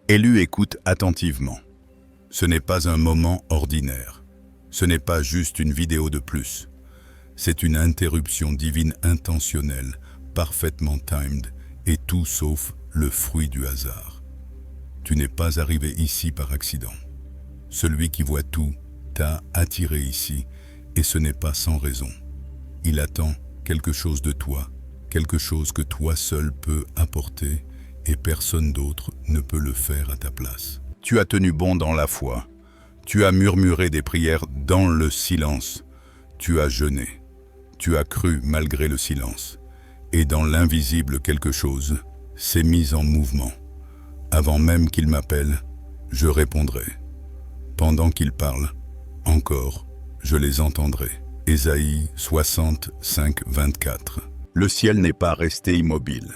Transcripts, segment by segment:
Élu écoute attentivement. Ce n'est pas un moment ordinaire. Ce n'est pas juste une vidéo de plus. C'est une interruption divine intentionnelle, parfaitement timed, et tout sauf le fruit du hasard. Tu n'es pas arrivé ici par accident. Celui qui voit tout t'a attiré ici, et ce n'est pas sans raison. Il attend quelque chose de toi, quelque chose que toi seul peux apporter, et personne d'autre ne peut le faire à ta place. Tu as tenu bon dans la foi. Tu as murmuré des prières dans le silence. Tu as jeûné. Tu as cru malgré le silence. Et dans l'invisible quelque chose s'est mis en mouvement. Avant même qu'il m'appelle, je répondrai. Pendant qu'il parle, encore, je les entendrai. Ésaïe 65, 24. Le ciel n'est pas resté immobile.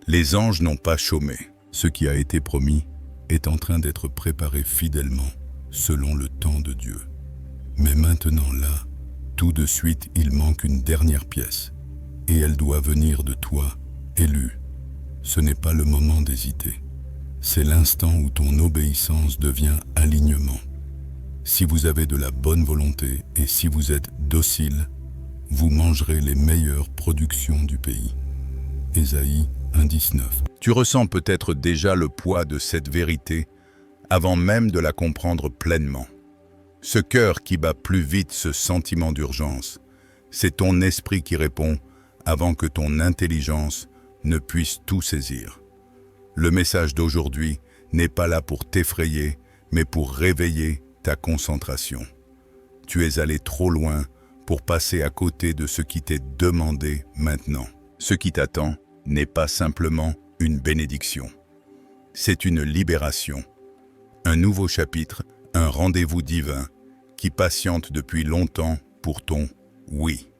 Les anges n'ont pas chômé. Ce qui a été promis est en train d'être préparé fidèlement, selon le temps de Dieu. Mais maintenant là, tout de suite, il manque une dernière pièce. Et elle doit venir de toi, élu. Ce n'est pas le moment d'hésiter. C'est l'instant où ton obéissance devient alignement. Si vous avez de la bonne volonté et si vous êtes docile, vous mangerez les meilleures productions du pays. Ésaïe 1,19. Tu ressens peut-être déjà le poids de cette vérité avant même de la comprendre pleinement. Ce cœur qui bat plus vite, ce sentiment d'urgence, c'est ton esprit qui répond avant que ton intelligence ne puisse tout saisir. Le message d'aujourd'hui n'est pas là pour t'effrayer, mais pour réveiller ta concentration. Tu es allé trop loin pour passer à côté de ce qui t'est demandé maintenant. Ce qui t'attend n'est pas simplement une bénédiction. C'est une libération, un nouveau chapitre, un rendez-vous divin qui patiente depuis longtemps pour ton oui.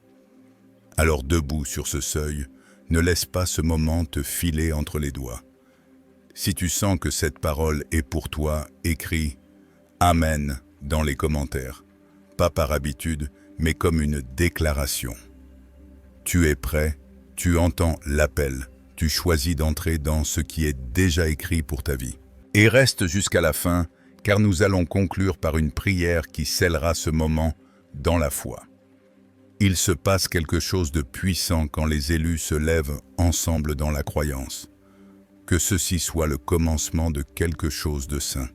Alors debout sur ce seuil, ne laisse pas ce moment te filer entre les doigts. Si tu sens que cette parole est pour toi, écris « Amen » dans les commentaires, pas par habitude, mais comme une déclaration. Tu es prêt, tu entends l'appel, tu choisis d'entrer dans ce qui est déjà écrit pour ta vie. Et reste jusqu'à la fin, car nous allons conclure par une prière qui scellera ce moment dans la foi. Il se passe quelque chose de puissant quand les élus se lèvent ensemble dans la croyance. Que ceci soit le commencement de quelque chose de saint.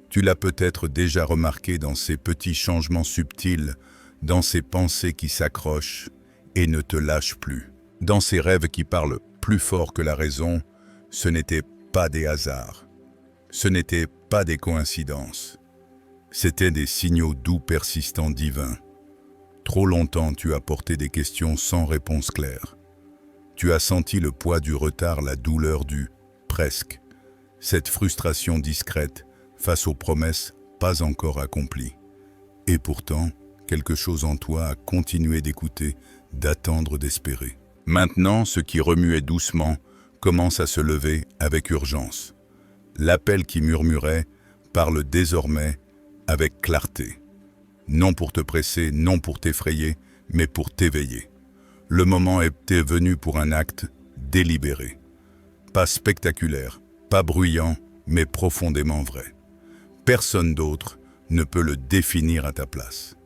Tu l'as peut-être déjà remarqué dans ces petits changements subtils, dans ces pensées qui s'accrochent et ne te lâchent plus. Dans ces rêves qui parlent plus fort que la raison, ce n'étaient pas des hasards. Ce n'étaient pas des coïncidences. C'étaient des signaux doux persistants divins. Trop longtemps tu as porté des questions sans réponse claire. Tu as senti le poids du retard, la douleur du « presque », cette frustration discrète face aux promesses pas encore accomplies. Et pourtant, quelque chose en toi a continué d'écouter, d'attendre, d'espérer. Maintenant, ce qui remuait doucement commence à se lever avec urgence. L'appel qui murmurait parle désormais avec clarté. Non pour te presser, non pour t'effrayer, mais pour t'éveiller. Le moment était venu pour un acte délibéré. Pas spectaculaire, pas bruyant, mais profondément vrai. Personne d'autre ne peut le définir à ta place.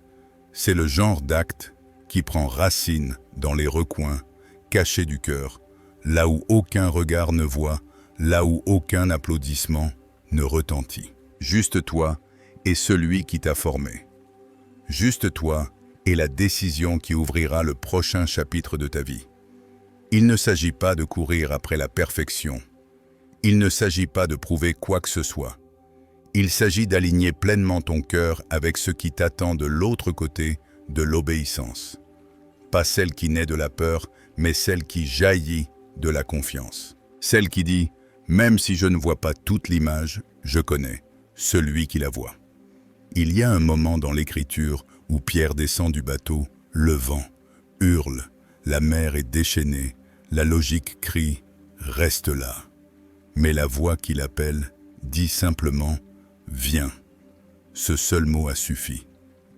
C'est le genre d'acte qui prend racine dans les recoins, cachés du cœur, là où aucun regard ne voit, là où aucun applaudissement ne retentit. Juste toi et celui qui t'a formé. Juste toi et la décision qui ouvrira le prochain chapitre de ta vie. Il ne s'agit pas de courir après la perfection. Il ne s'agit pas de prouver quoi que ce soit. Il s'agit d'aligner pleinement ton cœur avec ce qui t'attend de l'autre côté de l'obéissance. Pas celle qui naît de la peur, mais celle qui jaillit de la confiance. Celle qui dit « Même si je ne vois pas toute l'image, je connais celui qui la voit ». Il y a un moment dans l'Écriture où Pierre descend du bateau, le vent hurle, la mer est déchaînée, la logique crie « Reste là ». Mais la voix qui l'appelle dit simplement « Viens ». Ce seul mot a suffi.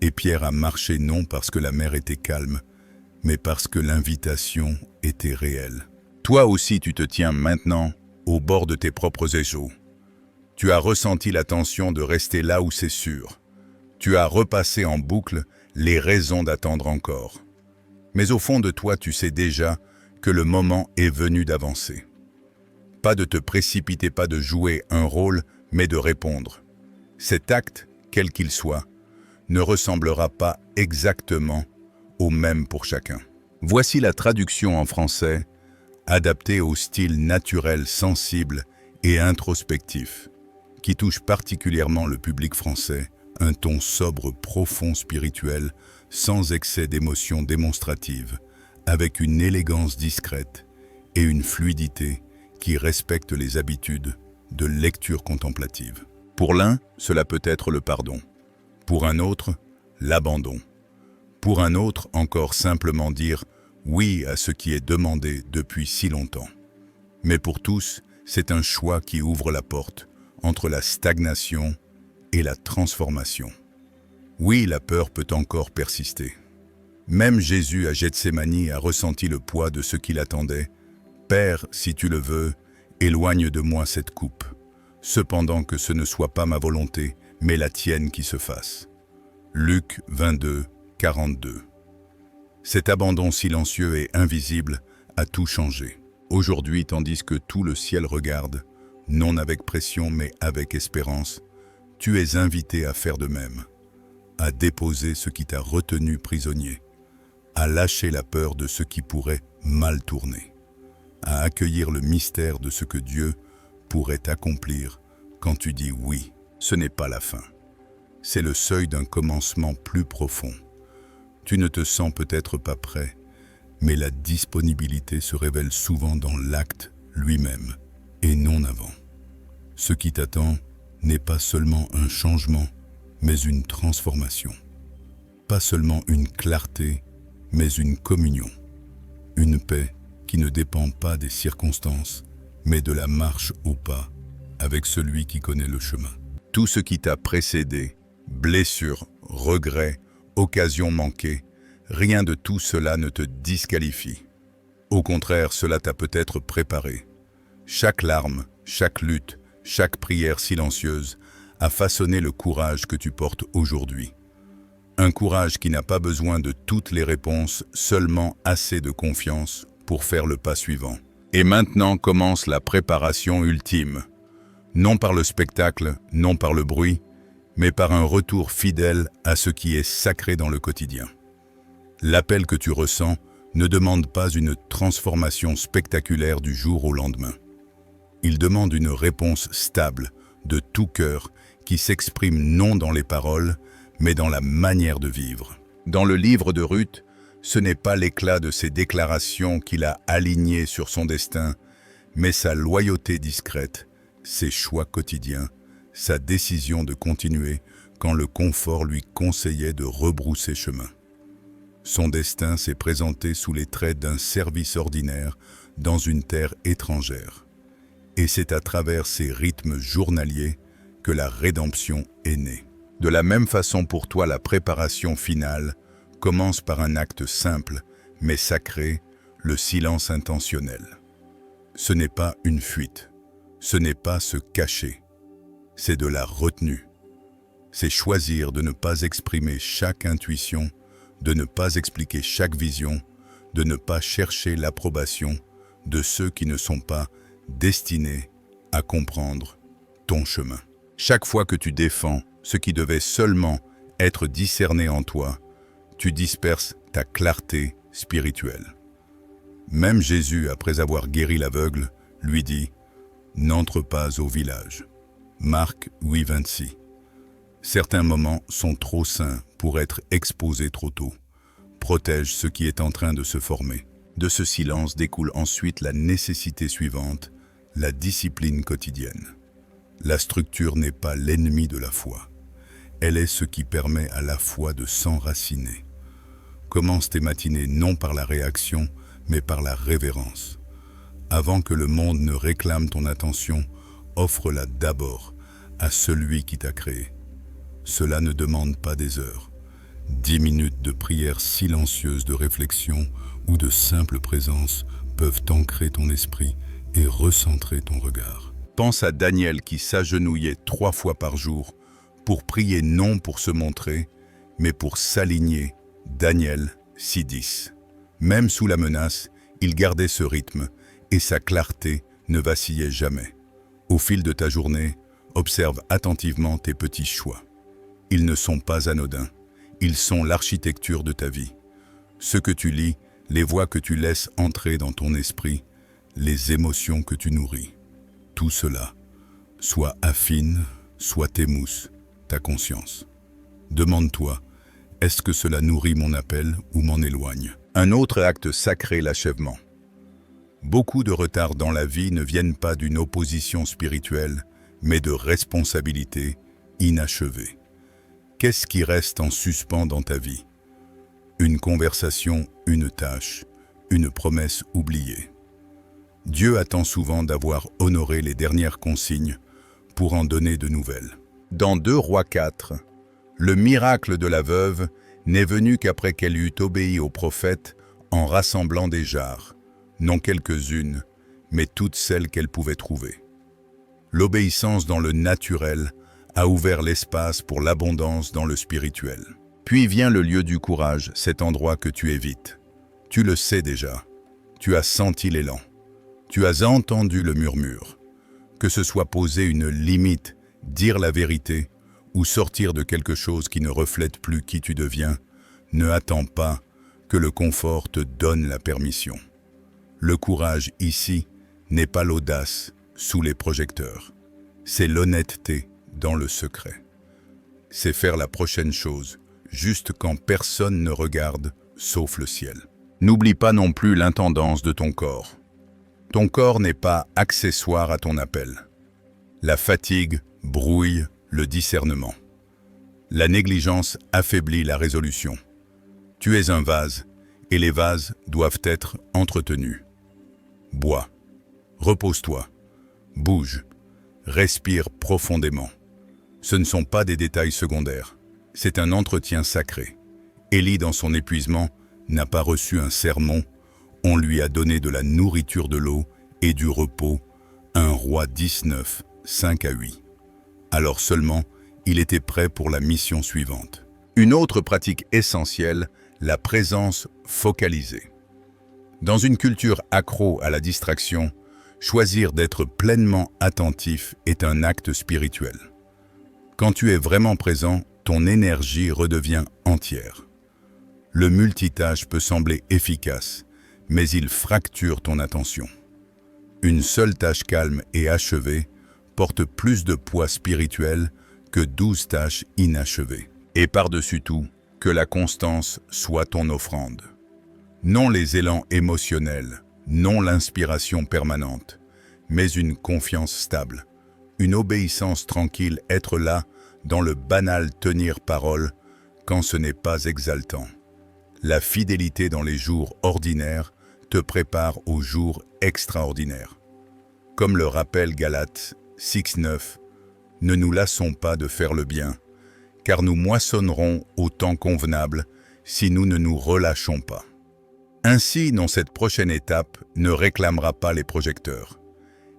Et Pierre a marché non parce que la mer était calme, mais parce que l'invitation était réelle. Toi aussi tu te tiens maintenant au bord de tes propres échos. Tu as ressenti la tension de rester là où c'est sûr. Tu as repassé en boucle les raisons d'attendre encore. Mais au fond de toi, tu sais déjà que le moment est venu d'avancer. Pas de te précipiter, pas de jouer un rôle, mais de répondre. Cet acte, quel qu'il soit, ne ressemblera pas exactement au même pour chacun. Voici la traduction en français, adaptée au style naturel, sensible et introspectif, qui touche particulièrement le public français, un ton sobre, profond, spirituel, sans excès d'émotions démonstratives, avec une élégance discrète et une fluidité qui respecte les habitudes de lecture contemplative. Pour l'un, cela peut être le pardon. Pour un autre, l'abandon. Pour un autre, encore simplement dire oui à ce qui est demandé depuis si longtemps. Mais pour tous, c'est un choix qui ouvre la porte entre la stagnation et la transformation. Oui, la peur peut encore persister. Même Jésus à Gethsémani a ressenti le poids de ce qu'il attendait. « Père, si tu le veux, éloigne de moi cette coupe. Cependant que ce ne soit pas ma volonté, mais la tienne qui se fasse. » Luc 22, 42. Cet abandon silencieux et invisible a tout changé. Aujourd'hui, tandis que tout le ciel regarde, non avec pression mais avec espérance, tu es invité à faire de même, à déposer ce qui t'a retenu prisonnier, à lâcher la peur de ce qui pourrait mal tourner, à accueillir le mystère de ce que Dieu pourrait accomplir quand tu dis oui. Ce n'est pas la fin. C'est le seuil d'un commencement plus profond. Tu ne te sens peut-être pas prêt, mais la disponibilité se révèle souvent dans l'acte lui-même et non avant. Ce qui t'attend n'est pas seulement un changement, mais une transformation. Pas seulement une clarté, mais une communion. Une paix qui ne dépend pas des circonstances, mais de la marche au pas avec celui qui connaît le chemin. Tout ce qui t'a précédé, blessures, regrets, occasions manquées, rien de tout cela ne te disqualifie. Au contraire, cela t'a peut-être préparé. Chaque larme, chaque lutte, chaque prière silencieuse a façonné le courage que tu portes aujourd'hui. Un courage qui n'a pas besoin de toutes les réponses, seulement assez de confiance pour faire le pas suivant. Et maintenant commence la préparation ultime. Non par le spectacle, non par le bruit, mais par un retour fidèle à ce qui est sacré dans le quotidien. L'appel que tu ressens ne demande pas une transformation spectaculaire du jour au lendemain. Il demande une réponse stable, de tout cœur, qui s'exprime non dans les paroles, mais dans la manière de vivre. Dans le livre de Ruth, ce n'est pas l'éclat de ses déclarations qui l'a aligné sur son destin, mais sa loyauté discrète, ses choix quotidiens, sa décision de continuer quand le confort lui conseillait de rebrousser chemin. Son destin s'est présenté sous les traits d'un service ordinaire dans une terre étrangère. Et c'est à travers ces rythmes journaliers que la rédemption est née. De la même façon pour toi, la préparation finale commence par un acte simple, mais sacré, le silence intentionnel. Ce n'est pas une fuite, ce n'est pas se cacher, c'est de la retenue. C'est choisir de ne pas exprimer chaque intuition, de ne pas expliquer chaque vision, de ne pas chercher l'approbation de ceux qui ne sont pas destinés à comprendre ton chemin. Chaque fois que tu défends ce qui devait seulement être discerné en toi, tu disperses ta clarté spirituelle. Même Jésus, après avoir guéri l'aveugle, lui dit « N'entre pas au village ». Marc 8, 26. Certains moments sont trop saints pour être exposés trop tôt. Protège ce qui est en train de se former. De ce silence découle ensuite la nécessité suivante, la discipline quotidienne. La structure n'est pas l'ennemi de la foi. Elle est ce qui permet à la foi de s'enraciner. Commence tes matinées non par la réaction, mais par la révérence. Avant que le monde ne réclame ton attention, offre-la d'abord à celui qui t'a créé. Cela ne demande pas des heures. 10 minutes de prière silencieuse, de réflexion ou de simple présence peuvent ancrer ton esprit et recentrer ton regard. Pense à Daniel qui s'agenouillait 3 fois par jour pour prier non pour se montrer, mais pour s'aligner. Daniel 6:10. Même sous la menace, il gardait ce rythme et sa clarté ne vacillait jamais. Au fil de ta journée, observe attentivement tes petits choix. Ils ne sont pas anodins, ils sont l'architecture de ta vie. Ce que tu lis, les voix que tu laisses entrer dans ton esprit, les émotions que tu nourris. Tout cela, soit affine, soit émousse ta conscience. Demande-toi, est-ce que cela nourrit mon appel ou m'en éloigne? Un autre acte sacré, l'achèvement. Beaucoup de retards dans la vie ne viennent pas d'une opposition spirituelle, mais de responsabilités inachevées. Qu'est-ce qui reste en suspens dans ta vie? Une conversation, une tâche, une promesse oubliée. Dieu attend souvent d'avoir honoré les dernières consignes pour en donner de nouvelles. Dans 2 Rois 4, le miracle de la veuve n'est venu qu'après qu'elle eut obéi au prophète en rassemblant des jarres, non quelques-unes, mais toutes celles qu'elle pouvait trouver. L'obéissance dans le naturel a ouvert l'espace pour l'abondance dans le spirituel. Puis vient le lieu du courage, cet endroit que tu évites. Tu le sais déjà, tu as senti l'élan, tu as entendu le murmure. Que ce soit poser une limite, dire la vérité, ou sortir de quelque chose qui ne reflète plus qui tu deviens, ne attends pas que le confort te donne la permission. Le courage ici n'est pas l'audace sous les projecteurs, c'est l'honnêteté dans le secret. C'est faire la prochaine chose, juste quand personne ne regarde, sauf le ciel. N'oublie pas non plus l'intendance de ton corps. Ton corps n'est pas accessoire à ton appel. La fatigue brouille le discernement. La négligence affaiblit la résolution. Tu es un vase, et les vases doivent être entretenus. Bois, repose-toi, bouge, respire profondément. Ce ne sont pas des détails secondaires, c'est un entretien sacré. Élie, dans son épuisement, n'a pas reçu un sermon, on lui a donné de la nourriture, de l'eau et du repos. 1 Roi 19, 5-8. Alors seulement, il était prêt pour la mission suivante. Une autre pratique essentielle, la présence focalisée. Dans une culture accro à la distraction, choisir d'être pleinement attentif est un acte spirituel. Quand tu es vraiment présent, ton énergie redevient entière. Le multitâche peut sembler efficace, mais il fracture ton attention. Une seule tâche calme et achevée porte plus de poids spirituel que 12 tâches inachevées. Et par-dessus tout, que la constance soit ton offrande. Non les élans émotionnels, non l'inspiration permanente, mais une confiance stable, une obéissance tranquille, être là dans le banal, tenir parole quand ce n'est pas exaltant. La fidélité dans les jours ordinaires te prépare aux jours extraordinaires. Comme le rappelle Galates 6:9, ne nous lassons pas de faire le bien, car nous moissonnerons au temps convenable si nous ne nous relâchons pas. Ainsi, dans cette prochaine étape, ne réclamera pas les projecteurs.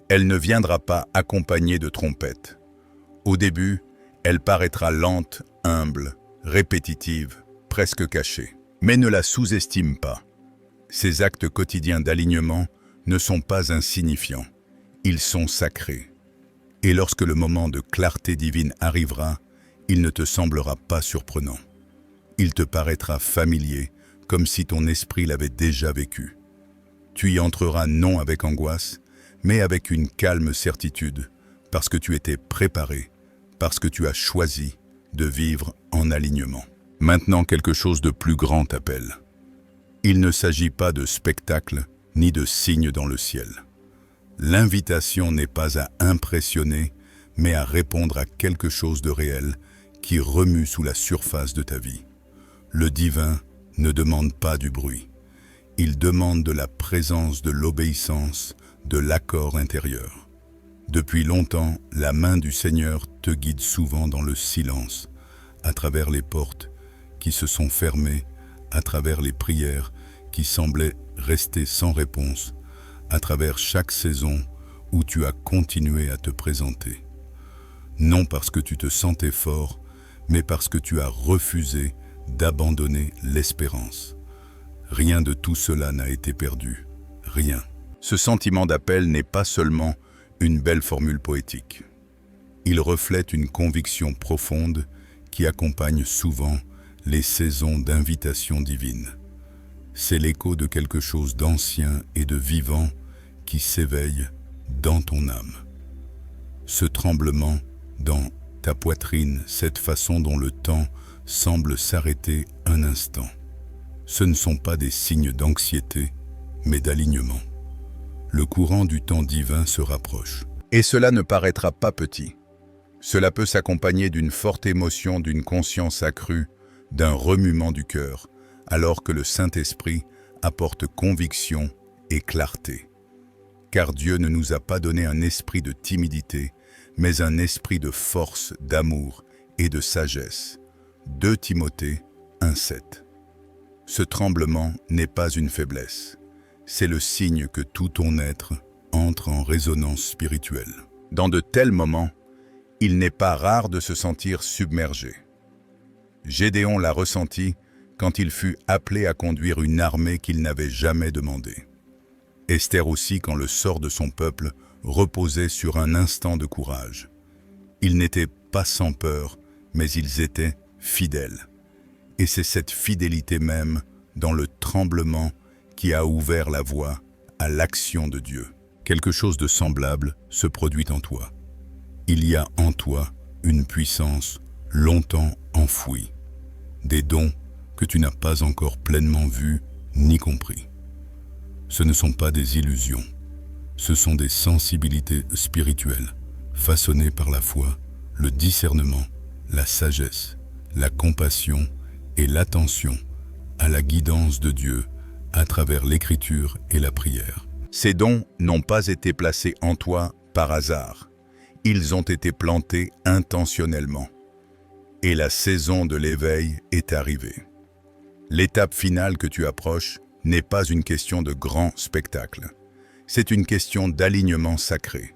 Elle ne viendra pas accompagnée de trompettes. Au début, elle paraîtra lente, humble, répétitive, presque cachée. Mais ne la sous-estime pas. Ces actes quotidiens d'alignement ne sont pas insignifiants. Ils sont sacrés. Et lorsque le moment de clarté divine arrivera, il ne te semblera pas surprenant. Il te paraîtra familier, comme si ton esprit l'avait déjà vécu. Tu y entreras non avec angoisse, mais avec une calme certitude, parce que tu étais préparé, parce que tu as choisi de vivre en alignement. Maintenant, quelque chose de plus grand t'appelle. Il ne s'agit pas de spectacle ni de signe dans le ciel. L'invitation n'est pas à impressionner, mais à répondre à quelque chose de réel qui remue sous la surface de ta vie. Le divin ne demande pas du bruit. Il demande de la présence, de l'obéissance, de l'accord intérieur. Depuis longtemps, la main du Seigneur te guide souvent dans le silence, à travers les portes qui se sont fermées, à travers les prières qui semblaient rester sans réponse, à travers chaque saison où tu as continué à te présenter. Non parce que tu te sentais fort, mais parce que tu as refusé d'abandonner l'espérance. Rien de tout cela n'a été perdu. Rien. Ce sentiment d'appel n'est pas seulement une belle formule poétique. Il reflète une conviction profonde qui accompagne souvent les saisons d'invitation divine. C'est l'écho de quelque chose d'ancien et de vivant qui s'éveille dans ton âme. Ce tremblement dans ta poitrine, cette façon dont le temps semble s'arrêter un instant. Ce ne sont pas des signes d'anxiété, mais d'alignement. Le courant du temps divin se rapproche. Et cela ne paraîtra pas petit. Cela peut s'accompagner d'une forte émotion, d'une conscience accrue, d'un remuement du cœur, alors que le Saint-Esprit apporte conviction et clarté. Car Dieu ne nous a pas donné un esprit de timidité, mais un esprit de force, d'amour et de sagesse. 2 Timothée 1,7. Ce tremblement n'est pas une faiblesse. C'est le signe que tout ton être entre en résonance spirituelle. Dans de tels moments, il n'est pas rare de se sentir submergé. Gédéon l'a ressenti quand il fut appelé à conduire une armée qu'il n'avait jamais demandée. Esther aussi quand le sort de son peuple reposait sur un instant de courage. Ils n'étaient pas sans peur, mais ils étaient fidèles. Et c'est cette fidélité même, dans le tremblement, qui a ouvert la voie à l'action de Dieu. Quelque chose de semblable se produit en toi. Il y a en toi une puissance longtemps enfouie, des dons que tu n'as pas encore pleinement vus ni compris. Ce ne sont pas des illusions, ce sont des sensibilités spirituelles, façonnées par la foi, le discernement, la sagesse, la compassion et l'attention à la guidance de Dieu à travers l'écriture et la prière. Ces dons n'ont pas été placés en toi par hasard. Ils ont été plantés intentionnellement. Et la saison de l'éveil est arrivée. L'étape finale que tu approches n'est pas une question de grand spectacle. C'est une question d'alignement sacré.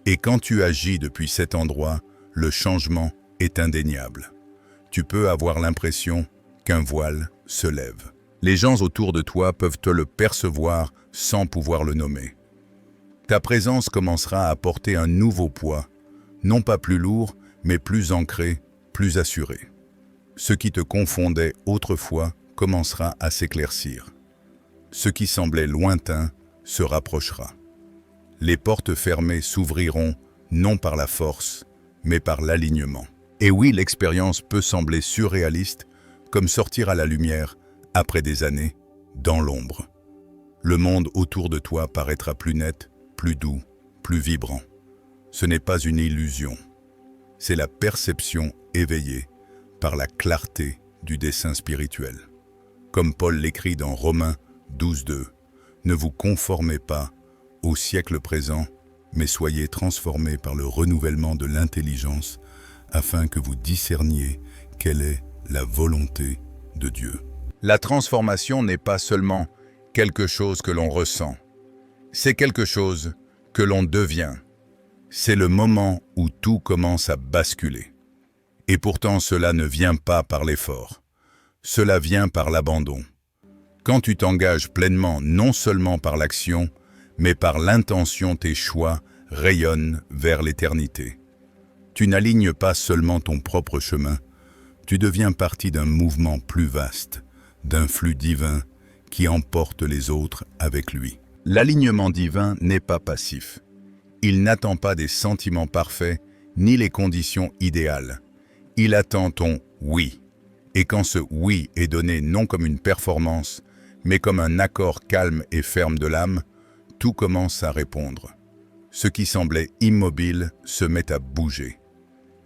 Et quand tu agis depuis cet endroit, le changement est indéniable. Tu peux avoir l'impression qu'un voile se lève. Les gens autour de toi peuvent te le percevoir sans pouvoir le nommer. Ta présence commencera à apporter un nouveau poids, non pas plus lourd, mais plus ancré, plus assuré. Ce qui te confondait autrefois commencera à s'éclaircir. Ce qui semblait lointain se rapprochera. Les portes fermées s'ouvriront non par la force, mais par l'alignement. Et oui, l'expérience peut sembler surréaliste, comme sortir à la lumière, après des années, dans l'ombre. Le monde autour de toi paraîtra plus net, plus doux, plus vibrant. Ce n'est pas une illusion. C'est la perception éveillée par la clarté du dessein spirituel. Comme Paul l'écrit dans Romains 12,2, « Ne vous conformez pas au siècle présent, mais soyez transformés par le renouvellement de l'intelligence, afin que vous discerniez quelle est la volonté de Dieu. » La transformation n'est pas seulement quelque chose que l'on ressent, c'est quelque chose que l'on devient. C'est le moment où tout commence à basculer. Et pourtant cela ne vient pas par l'effort, cela vient par l'abandon. Quand tu t'engages pleinement non seulement par l'action, mais par l'intention, tes choix rayonnent vers l'éternité. Tu n'alignes pas seulement ton propre chemin, tu deviens partie d'un mouvement plus vaste, d'un flux divin qui emporte les autres avec lui. L'alignement divin n'est pas passif. Il n'attend pas des sentiments parfaits ni les conditions idéales. Il attend ton « oui ». Et quand ce « oui » est donné non comme une performance, mais comme un accord calme et ferme de l'âme, tout commence à répondre. Ce qui semblait immobile se met à bouger.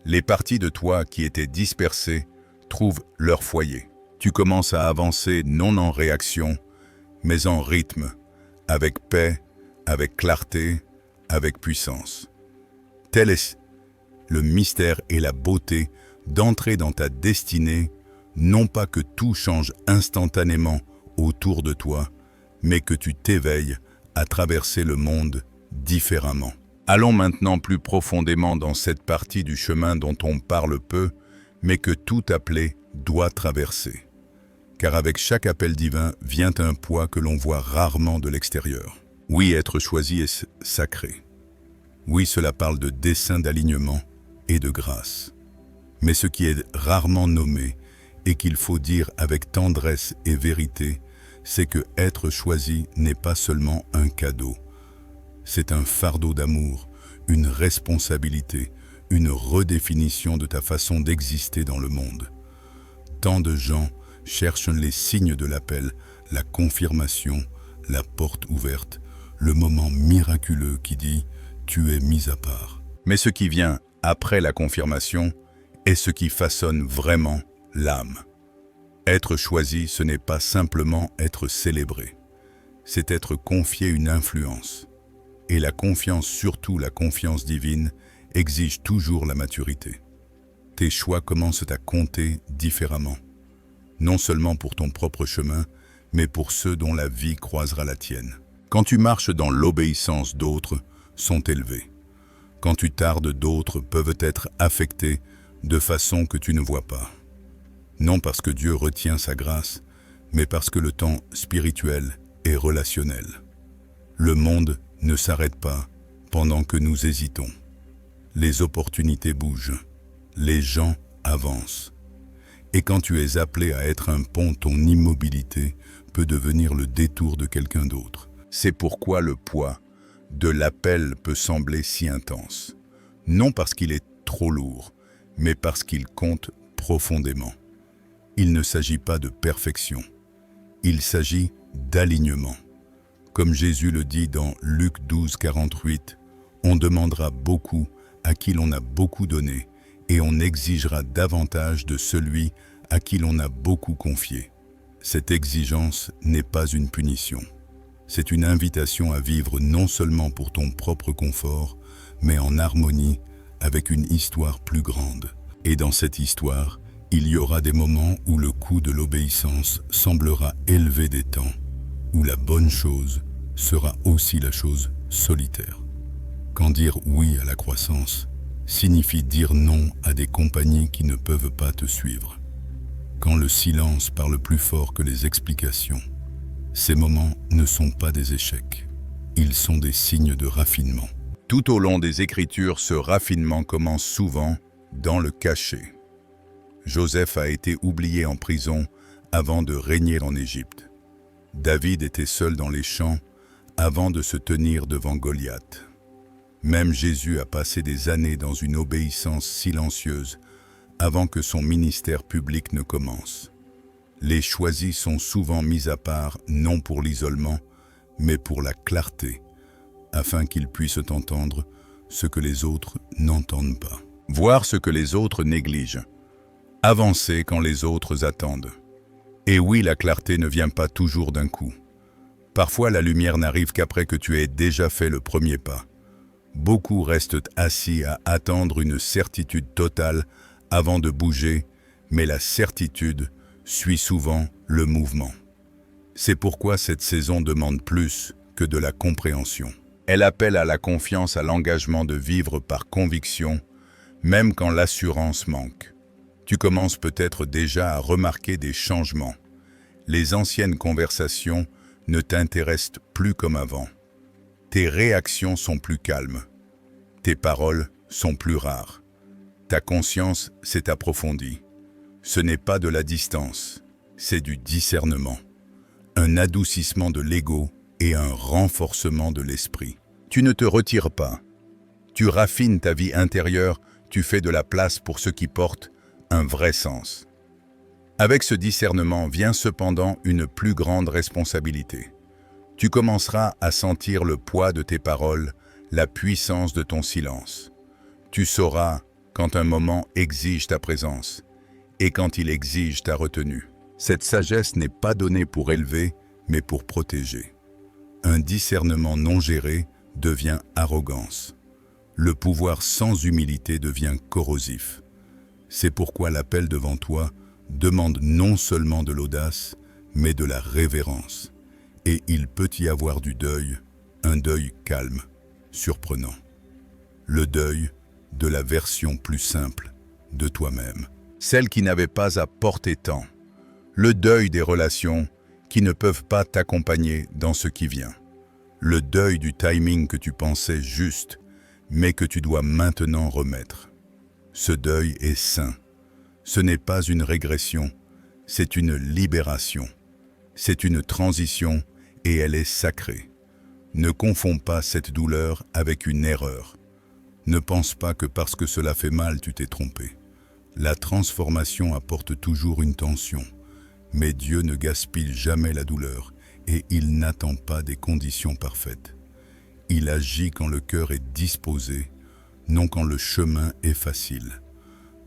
Les parties de toi qui étaient dispersées trouvent leur foyer. Tu commences à avancer non en réaction, mais en rythme, avec paix, avec clarté, avec puissance. Tel est le mystère et la beauté d'entrer dans ta destinée, non pas que tout change instantanément autour de toi, mais que tu t'éveilles à traverser le monde différemment. Allons maintenant plus profondément dans cette partie du chemin dont on parle peu, mais que tout appelé doit traverser. Car avec chaque appel divin vient un poids que l'on voit rarement de l'extérieur. Oui, être choisi est sacré. Oui, cela parle de dessein d'alignement et de grâce. Mais ce qui est rarement nommé et qu'il faut dire avec tendresse et vérité, c'est que être choisi n'est pas seulement un cadeau. C'est un fardeau d'amour, une responsabilité, une redéfinition de ta façon d'exister dans le monde. Tant de gens cherchent les signes de l'appel, la confirmation, la porte ouverte, le moment miraculeux qui dit « tu es mis à part ». Mais ce qui vient après la confirmation est ce qui façonne vraiment l'âme. Être choisi, ce n'est pas simplement être célébré, c'est être confié une influence. Et la confiance, surtout la confiance divine, exige toujours la maturité. Tes choix commencent à compter différemment, non seulement pour ton propre chemin, mais pour ceux dont la vie croisera la tienne. Quand tu marches dans l'obéissance, d'autres sont élevés. Quand tu tardes, d'autres peuvent être affectés de façon que tu ne vois pas. Non parce que Dieu retient sa grâce, mais parce que le temps spirituel est relationnel. Le monde ne s'arrête pas pendant que nous hésitons. Les opportunités bougent, les gens avancent. Et quand tu es appelé à être un pont, ton immobilité peut devenir le détour de quelqu'un d'autre. C'est pourquoi le poids de l'appel peut sembler si intense. Non parce qu'il est trop lourd, mais parce qu'il compte profondément. Il ne s'agit pas de perfection, il s'agit d'alignement. Comme Jésus le dit dans Luc 12, 48, on demandera beaucoup à qui l'on a beaucoup donné, et on exigera davantage de celui à qui l'on a beaucoup confié. Cette exigence n'est pas une punition. C'est une invitation à vivre non seulement pour ton propre confort, mais en harmonie avec une histoire plus grande. Et dans cette histoire, il y aura des moments où le coût de l'obéissance semblera élevé des temps, où la bonne chose sera aussi la chose solitaire. Quand dire oui à la croissance signifie dire non à des compagnies qui ne peuvent pas te suivre. Quand le silence parle plus fort que les explications, ces moments ne sont pas des échecs, ils sont des signes de raffinement. Tout au long des Écritures, ce raffinement commence souvent dans le cachet. Joseph a été oublié en prison avant de régner en Égypte. David était seul dans les champs avant de se tenir devant Goliath. Même Jésus a passé des années dans une obéissance silencieuse avant que son ministère public ne commence. Les choisis sont souvent mis à part non pour l'isolement, mais pour la clarté, afin qu'ils puissent entendre ce que les autres n'entendent pas. Voir ce que les autres négligent. Avancer quand les autres attendent. Et oui, la clarté ne vient pas toujours d'un coup. Parfois, la lumière n'arrive qu'après que tu aies déjà fait le premier pas. Beaucoup restent assis à attendre une certitude totale avant de bouger, mais la certitude suit souvent le mouvement. C'est pourquoi cette saison demande plus que de la compréhension. Elle appelle à la confiance, à l'engagement de vivre par conviction, même quand l'assurance manque. Tu commences peut-être déjà à remarquer des changements. Les anciennes conversations ne t'intéressent plus comme avant. Tes réactions sont plus calmes. Tes paroles sont plus rares. Ta conscience s'est approfondie. Ce n'est pas de la distance, c'est du discernement. Un adoucissement de l'ego et un renforcement de l'esprit. Tu ne te retires pas. Tu raffines ta vie intérieure, tu fais de la place pour ce qui porte un vrai sens. Avec ce discernement vient cependant une plus grande responsabilité. Tu commenceras à sentir le poids de tes paroles, la puissance de ton silence. Tu sauras quand un moment exige ta présence et quand il exige ta retenue. Cette sagesse n'est pas donnée pour élever, mais pour protéger. Un discernement non géré devient arrogance. Le pouvoir sans humilité devient corrosif. C'est pourquoi l'appel devant toi demande non seulement de l'audace, mais de la révérence. Et il peut y avoir du deuil, un deuil calme, surprenant. Le deuil de la version plus simple de toi-même. Celle qui n'avait pas à porter tant. Le deuil des relations qui ne peuvent pas t'accompagner dans ce qui vient. Le deuil du timing que tu pensais juste, mais que tu dois maintenant remettre. Ce deuil est sain. Ce n'est pas une régression, c'est une libération. C'est une transition et elle est sacrée. Ne confonds pas cette douleur avec une erreur. Ne pense pas que parce que cela fait mal, tu t'es trompé. La transformation apporte toujours une tension, mais Dieu ne gaspille jamais la douleur et il n'attend pas des conditions parfaites. Il agit quand le cœur est disposé, non quand le chemin est facile.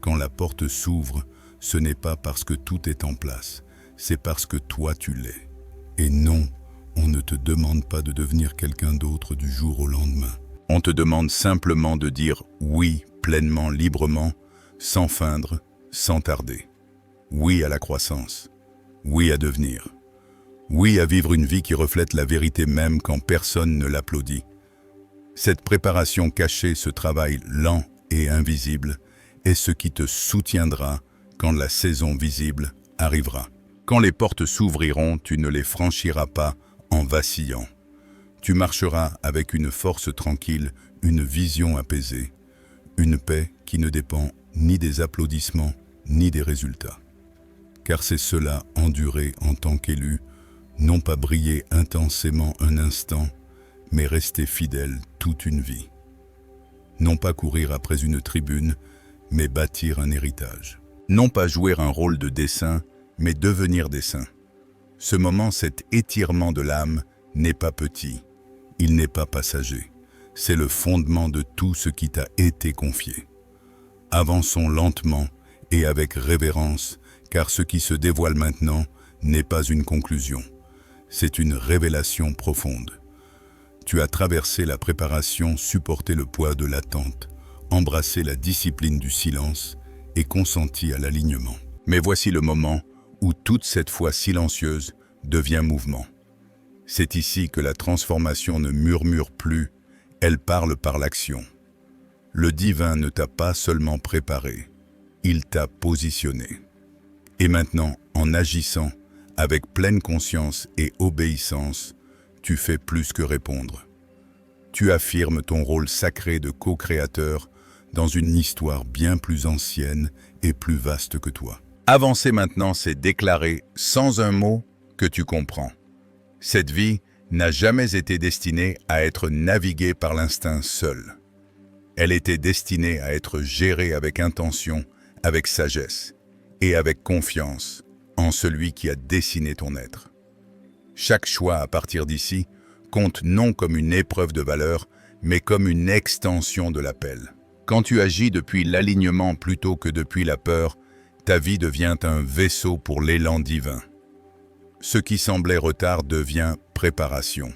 Quand la porte s'ouvre, ce n'est pas parce que tout est en place, c'est parce que toi tu l'es. Et non, on ne te demande pas de devenir quelqu'un d'autre du jour au lendemain. On te demande simplement de dire oui pleinement, librement, sans feindre, sans tarder. Oui à la croissance. Oui à devenir. Oui à vivre une vie qui reflète la vérité même quand personne ne l'applaudit. Cette préparation cachée, ce travail lent et invisible, est ce qui te soutiendra quand la saison visible arrivera. Quand les portes s'ouvriront, tu ne les franchiras pas en vacillant. Tu marcheras avec une force tranquille, une vision apaisée, une paix qui ne dépend ni des applaudissements ni des résultats. Car c'est cela, endurer en tant qu'élu, non pas briller intensément un instant, mais rester fidèle toute une vie. Non pas courir après une tribune, mais bâtir un héritage. Non pas jouer un rôle de dessin, mais devenir dessin. Ce moment, cet étirement de l'âme, n'est pas petit, il n'est pas passager. C'est le fondement de tout ce qui t'a été confié. Avançons lentement et avec révérence, car ce qui se dévoile maintenant n'est pas une conclusion. C'est une révélation profonde. Tu as traversé la préparation, supporté le poids de l'attente, embrassé la discipline du silence et consenti à l'alignement. Mais voici le moment où toute cette foi silencieuse devient mouvement. C'est ici que la transformation ne murmure plus, elle parle par l'action. Le divin ne t'a pas seulement préparé, il t'a positionné. Et maintenant, en agissant, avec pleine conscience et obéissance, tu fais plus que répondre. Tu affirmes ton rôle sacré de co-créateur dans une histoire bien plus ancienne et plus vaste que toi. Avancer maintenant, c'est déclarer sans un mot que tu comprends. Cette vie n'a jamais été destinée à être naviguée par l'instinct seul. Elle était destinée à être gérée avec intention, avec sagesse et avec confiance en celui qui a dessiné ton être. Chaque choix à partir d'ici compte non comme une épreuve de valeur, mais comme une extension de l'appel. Quand tu agis depuis l'alignement plutôt que depuis la peur, ta vie devient un vaisseau pour l'élan divin. Ce qui semblait retard devient préparation.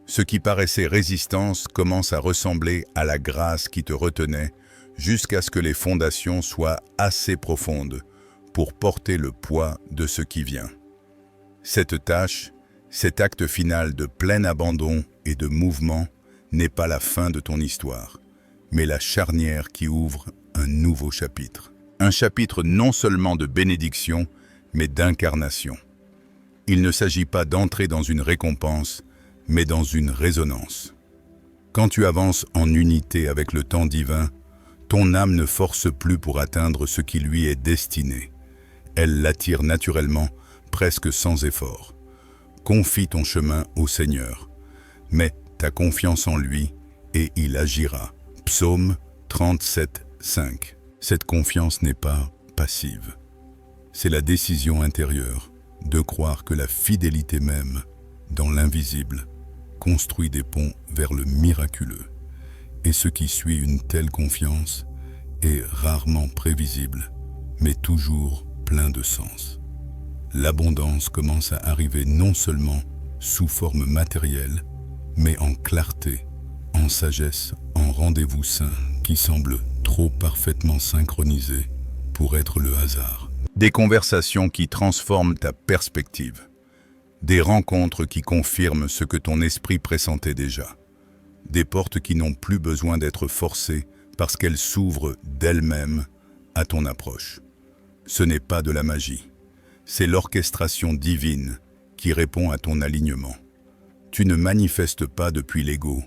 Ce qui paraissait résistance commence à ressembler à la grâce qui te retenait jusqu'à ce que les fondations soient assez profondes pour porter le poids de ce qui vient. Cette tâche, cet acte final de plein abandon et de mouvement n'est pas la fin de ton histoire, mais la charnière qui ouvre un nouveau chapitre. Un chapitre non seulement de bénédiction, mais d'incarnation. Il ne s'agit pas d'entrer dans une récompense, mais dans une résonance. Quand tu avances en unité avec le temps divin, ton âme ne force plus pour atteindre ce qui lui est destiné. Elle l'attire naturellement, presque sans effort. Confie ton chemin au Seigneur. Mets ta confiance en lui et il agira. Psaume 37, 5. Cette confiance n'est pas passive. C'est la décision intérieure de croire que la fidélité même, dans l'invisible, construit des ponts vers le miraculeux. Et ce qui suit une telle confiance est rarement prévisible, mais toujours plein de sens. L'abondance commence à arriver non seulement sous forme matérielle, mais en clarté, en sagesse, en rendez-vous sain qui semble trop parfaitement synchronisé pour être le hasard. Des conversations qui transforment ta perspective. Des rencontres qui confirment ce que ton esprit pressentait déjà. des portes qui n'ont plus besoin d'être forcées parce qu'elles s'ouvrent d'elles-mêmes à ton approche. Ce n'est pas de la magie, c'est l'orchestration divine qui répond à ton alignement. Tu ne manifestes pas depuis l'ego,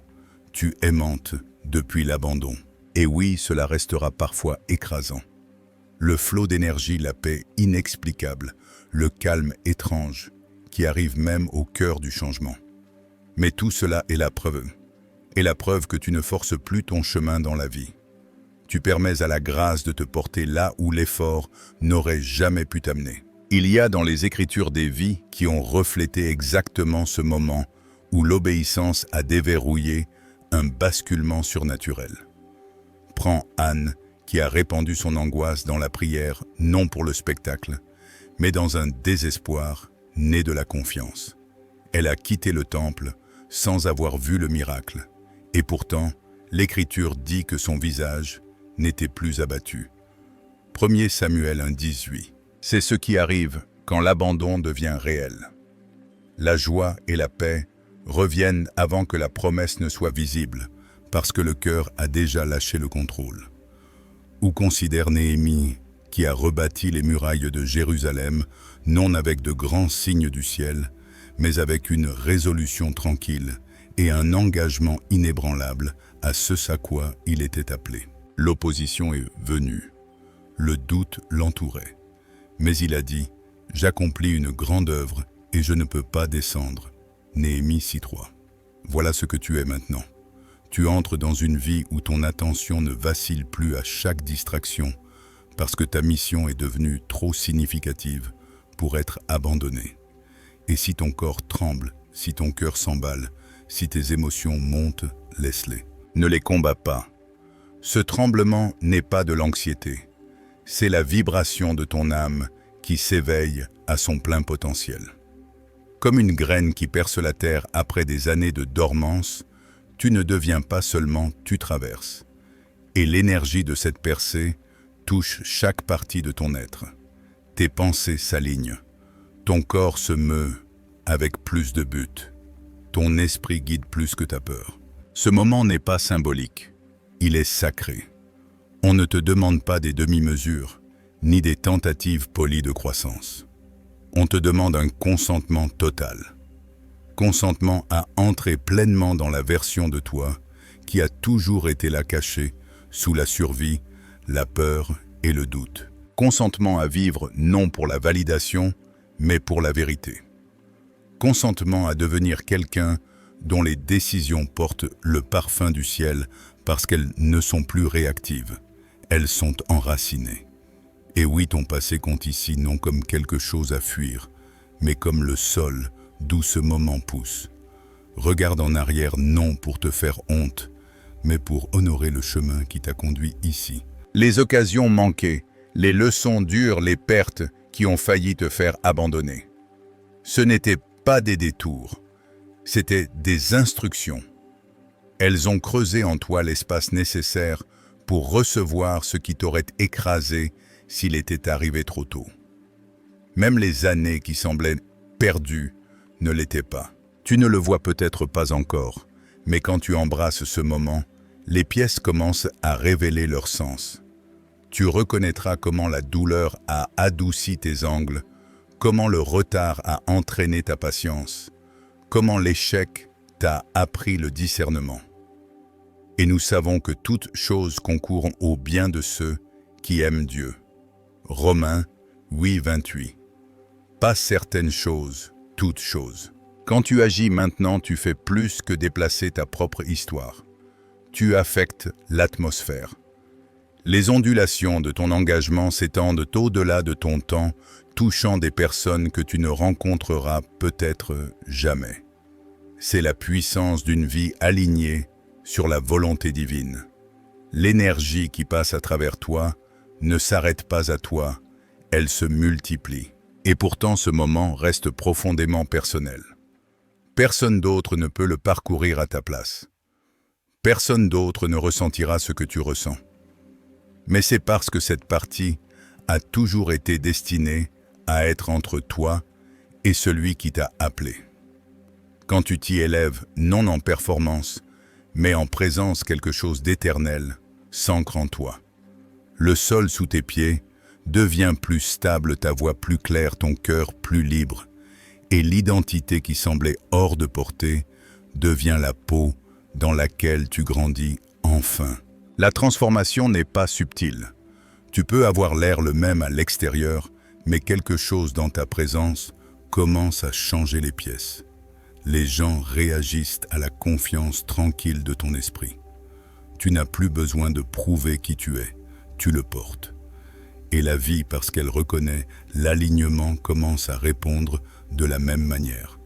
tu aimantes depuis l'abandon. Et oui, cela restera parfois écrasant. Le flot d'énergie, la paix inexplicable, le calme étrange qui arrive même au cœur du changement. Mais tout cela est la preuve que tu ne forces plus ton chemin dans la vie. Tu permets à la grâce de te porter là où l'effort n'aurait jamais pu t'amener. Il y a dans les Écritures des vies qui ont reflété exactement ce moment où l'obéissance a déverrouillé un basculement surnaturel. Prends Anne, qui a répandu son angoisse dans la prière, non pour le spectacle, mais dans un désespoir né de la confiance. Elle a quitté le temple sans avoir vu le miracle, et pourtant, l'Écriture dit que son visage n'était plus abattu. 1 Samuel 1,18. C'est ce qui arrive quand l'abandon devient réel. La joie et la paix reviennent avant que la promesse ne soit visible, parce que le cœur a déjà lâché le contrôle. Ou considère Néhémie, qui a rebâti les murailles de Jérusalem, non avec de grands signes du ciel, mais avec une résolution tranquille et un engagement inébranlable à ce à quoi il était appelé. L'opposition est venue. Le doute l'entourait. Mais il a dit « J'accomplis une grande œuvre et je ne peux pas descendre ». Néhémie 6,3. Voilà ce que tu es maintenant. Tu entres dans une vie où ton attention ne vacille plus à chaque distraction parce que ta mission est devenue trop significative pour être abandonnée. Et si ton corps tremble, si ton cœur s'emballe, si tes émotions montent, laisse-les. Ne les combats pas. Ce tremblement n'est pas de l'anxiété. C'est la vibration de ton âme qui s'éveille à son plein potentiel. Comme une graine qui perce la terre après des années de dormance, tu ne deviens pas seulement, tu traverses. Et l'énergie de cette percée touche chaque partie de ton être. Tes pensées s'alignent. Ton corps se meut avec plus de but. Ton esprit guide plus que ta peur. Ce moment n'est pas symbolique. Il est sacré. On ne te demande pas des demi-mesures, ni des tentatives polies de croissance. On te demande un consentement total. Consentement à entrer pleinement dans la version de toi qui a toujours été là cachée sous la survie, la peur et le doute. Consentement à vivre non pour la validation, mais pour la vérité. Consentement à devenir quelqu'un dont les décisions portent le parfum du ciel parce qu'elles ne sont plus réactives. Elles sont enracinées. Et oui, ton passé compte ici non comme quelque chose à fuir, mais comme le sol d'où ce moment pousse. Regarde en arrière non pour te faire honte, mais pour honorer le chemin qui t'a conduit ici. Les occasions manquées, les leçons dures, les pertes qui ont failli te faire abandonner. Ce n'étaient pas des détours, c'étaient des instructions. Elles ont creusé en toi l'espace nécessaire pour recevoir ce qui t'aurait écrasé s'il était arrivé trop tôt. Même les années qui semblaient perdues ne l'étaient pas. Tu ne le vois peut-être pas encore, mais quand tu embrasses ce moment, les pièces commencent à révéler leur sens. Tu reconnaîtras comment la douleur a adouci tes angles, comment le retard a entraîné ta patience, comment l'échec t'a appris le discernement. Et nous savons que toutes choses concourent au bien de ceux qui aiment Dieu. Romains 8,28. Pas certaines choses, toutes choses. Quand tu agis maintenant, tu fais plus que déplacer ta propre histoire. Tu affectes l'atmosphère. Les ondulations de ton engagement s'étendent au-delà de ton temps, touchant des personnes que tu ne rencontreras peut-être jamais. C'est la puissance d'une vie alignée sur la volonté divine. L'énergie qui passe à travers toi ne s'arrête pas à toi, elle se multiplie. Et pourtant ce moment reste profondément personnel. Personne d'autre ne peut le parcourir à ta place. Personne d'autre ne ressentira ce que tu ressens. Mais c'est parce que cette partie a toujours été destinée à être entre toi et celui qui t'a appelé. Quand tu t'y élèves, non en performance, Mets en présence quelque chose d'éternel, s'ancre en toi. Le sol sous tes pieds devient plus stable, ta voix plus claire, ton cœur plus libre, et l'identité qui semblait hors de portée devient la peau dans laquelle tu grandis enfin. La transformation n'est pas subtile. Tu peux avoir l'air le même à l'extérieur, mais quelque chose dans ta présence commence à changer les pièces. Les gens réagissent à la confiance tranquille de ton esprit. Tu n'as plus besoin de prouver qui tu es, tu le portes. Et la vie, parce qu'elle reconnaît l'alignement, commence à répondre de la même manière.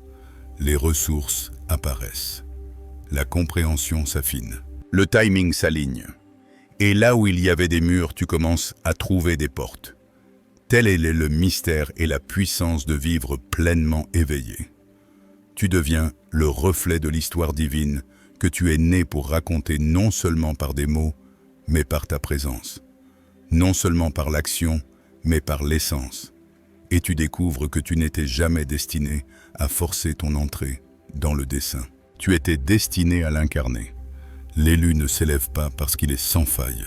Les ressources apparaissent. La compréhension s'affine. Le timing s'aligne. Et là où il y avait des murs, tu commences à trouver des portes. Tel est le mystère et la puissance de vivre pleinement éveillé. Tu deviens le reflet de l'histoire divine que tu es né pour raconter non seulement par des mots, mais par ta présence. Non seulement par l'action, mais par l'essence. Et tu découvres que tu n'étais jamais destiné à forcer ton entrée dans le dessein. Tu étais destiné à l'incarner. L'élu ne s'élève pas parce qu'il est sans faille.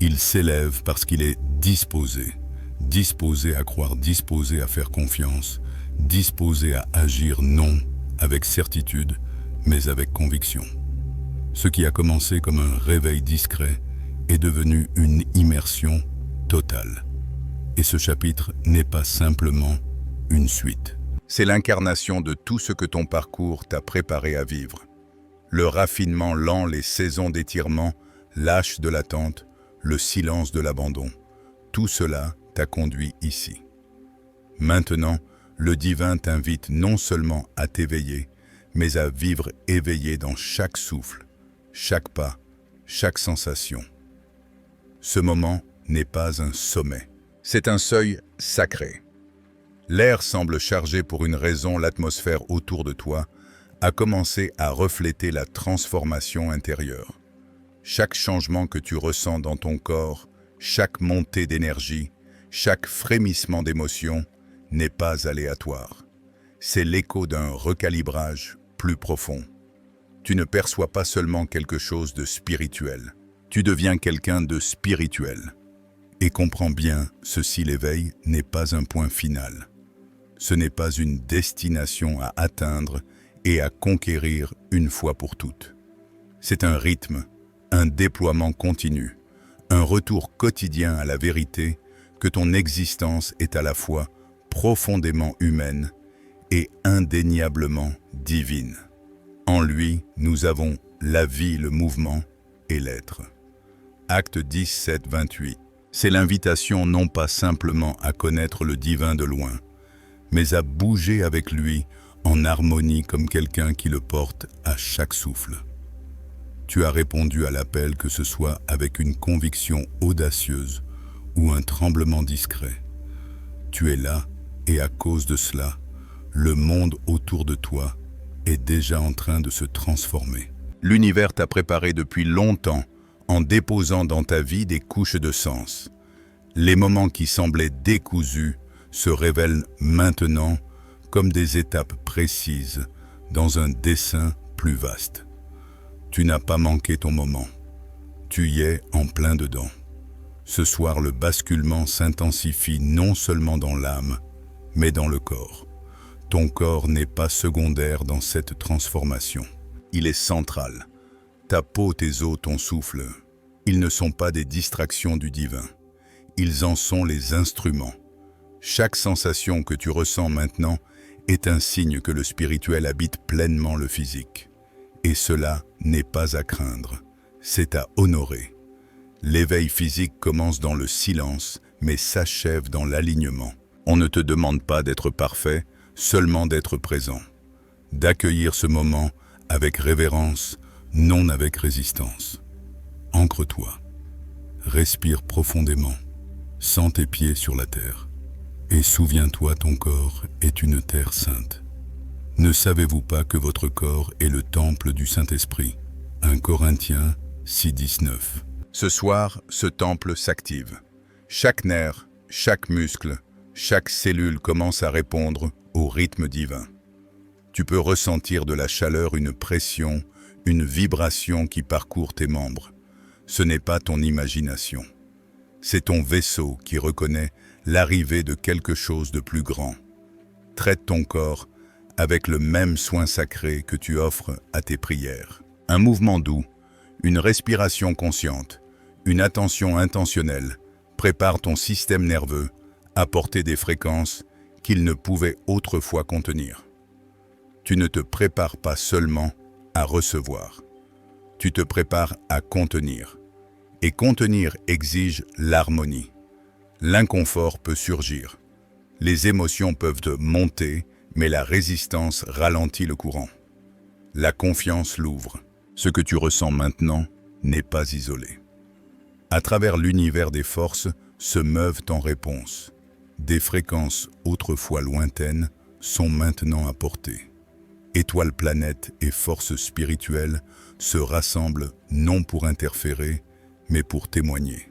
Il s'élève parce qu'il est disposé. Disposé à croire, disposé à faire confiance, disposé à agir non avec certitude, mais avec conviction. Ce qui a commencé comme un réveil discret est devenu une immersion totale. Et ce chapitre n'est pas simplement une suite. C'est l'incarnation de tout ce que ton parcours t'a préparé à vivre. Le raffinement lent, les saisons d'étirement, lâche de l'attente, le silence de l'abandon. Tout cela t'a conduit ici. Maintenant, le divin t'invite non seulement à t'éveiller, mais à vivre éveillé dans chaque souffle, chaque pas, chaque sensation. Ce moment n'est pas un sommet, c'est un seuil sacré. L'air semble chargé pour une raison, l'atmosphère autour de toi a commencé à refléter la transformation intérieure. Chaque changement que tu ressens dans ton corps, chaque montée d'énergie, chaque frémissement d'émotion n'est pas aléatoire. C'est l'écho d'un recalibrage plus profond. Tu ne perçois pas seulement quelque chose de spirituel, tu deviens quelqu'un de spirituel. Et comprends bien, ceci, l'éveil n'est pas un point final. Ce n'est pas une destination à atteindre et à conquérir une fois pour toutes. C'est un rythme, un déploiement continu, un retour quotidien à la vérité que ton existence est à la fois profondément humaine et indéniablement divine. En lui, nous avons la vie, le mouvement et l'être. Acte 10, 7, 28. C'est l'invitation non pas simplement à connaître le divin de loin, mais à bouger avec lui en harmonie comme quelqu'un qui le porte à chaque souffle. Tu as répondu à l'appel, que ce soit avec une conviction audacieuse ou un tremblement discret. Tu es là et à cause de cela, le monde autour de toi est déjà en train de se transformer. L'univers t'a préparé depuis longtemps en déposant dans ta vie des couches de sens. Les moments qui semblaient décousus se révèlent maintenant comme des étapes précises dans un dessin plus vaste. Tu n'as pas manqué ton moment. Tu y es en plein dedans. Ce soir, le basculement s'intensifie non seulement dans l'âme, mais dans le corps. Ton corps n'est pas secondaire dans cette transformation. Il est central. Ta peau, tes os, ton souffle, ils ne sont pas des distractions du divin. Ils en sont les instruments. Chaque sensation que tu ressens maintenant est un signe que le spirituel habite pleinement le physique. Et cela n'est pas à craindre, c'est à honorer. L'éveil physique commence dans le silence, mais s'achève dans l'alignement. On ne te demande pas d'être parfait, seulement d'être présent. D'accueillir ce moment avec révérence, non avec résistance. Ancre-toi, respire profondément, sens tes pieds sur la terre. Et souviens-toi, ton corps est une terre sainte. Ne savez-vous pas que votre corps est le temple du Saint-Esprit? 1 Corinthiens 6, 19. Ce soir, ce temple s'active. Chaque nerf, chaque muscle, chaque cellule commence à répondre au rythme divin. Tu peux ressentir de la chaleur, une pression, une vibration qui parcourt tes membres. Ce n'est pas ton imagination. C'est ton vaisseau qui reconnaît l'arrivée de quelque chose de plus grand. Traite ton corps avec le même soin sacré que tu offres à tes prières. Un mouvement doux, une respiration consciente, une attention intentionnelle prépare ton système nerveux à porter des fréquences qu'il ne pouvait autrefois contenir. Tu ne te prépares pas seulement à recevoir, tu te prépares à contenir. Et contenir exige l'harmonie. L'inconfort peut surgir. Les émotions peuvent monter, mais la résistance ralentit le courant. La confiance l'ouvre. Ce que tu ressens maintenant n'est pas isolé. À travers l'univers des forces se meuvent en réponse. Des fréquences autrefois lointaines sont maintenant à portée. Étoiles, planètes et forces spirituelles se rassemblent non pour interférer, mais pour témoigner.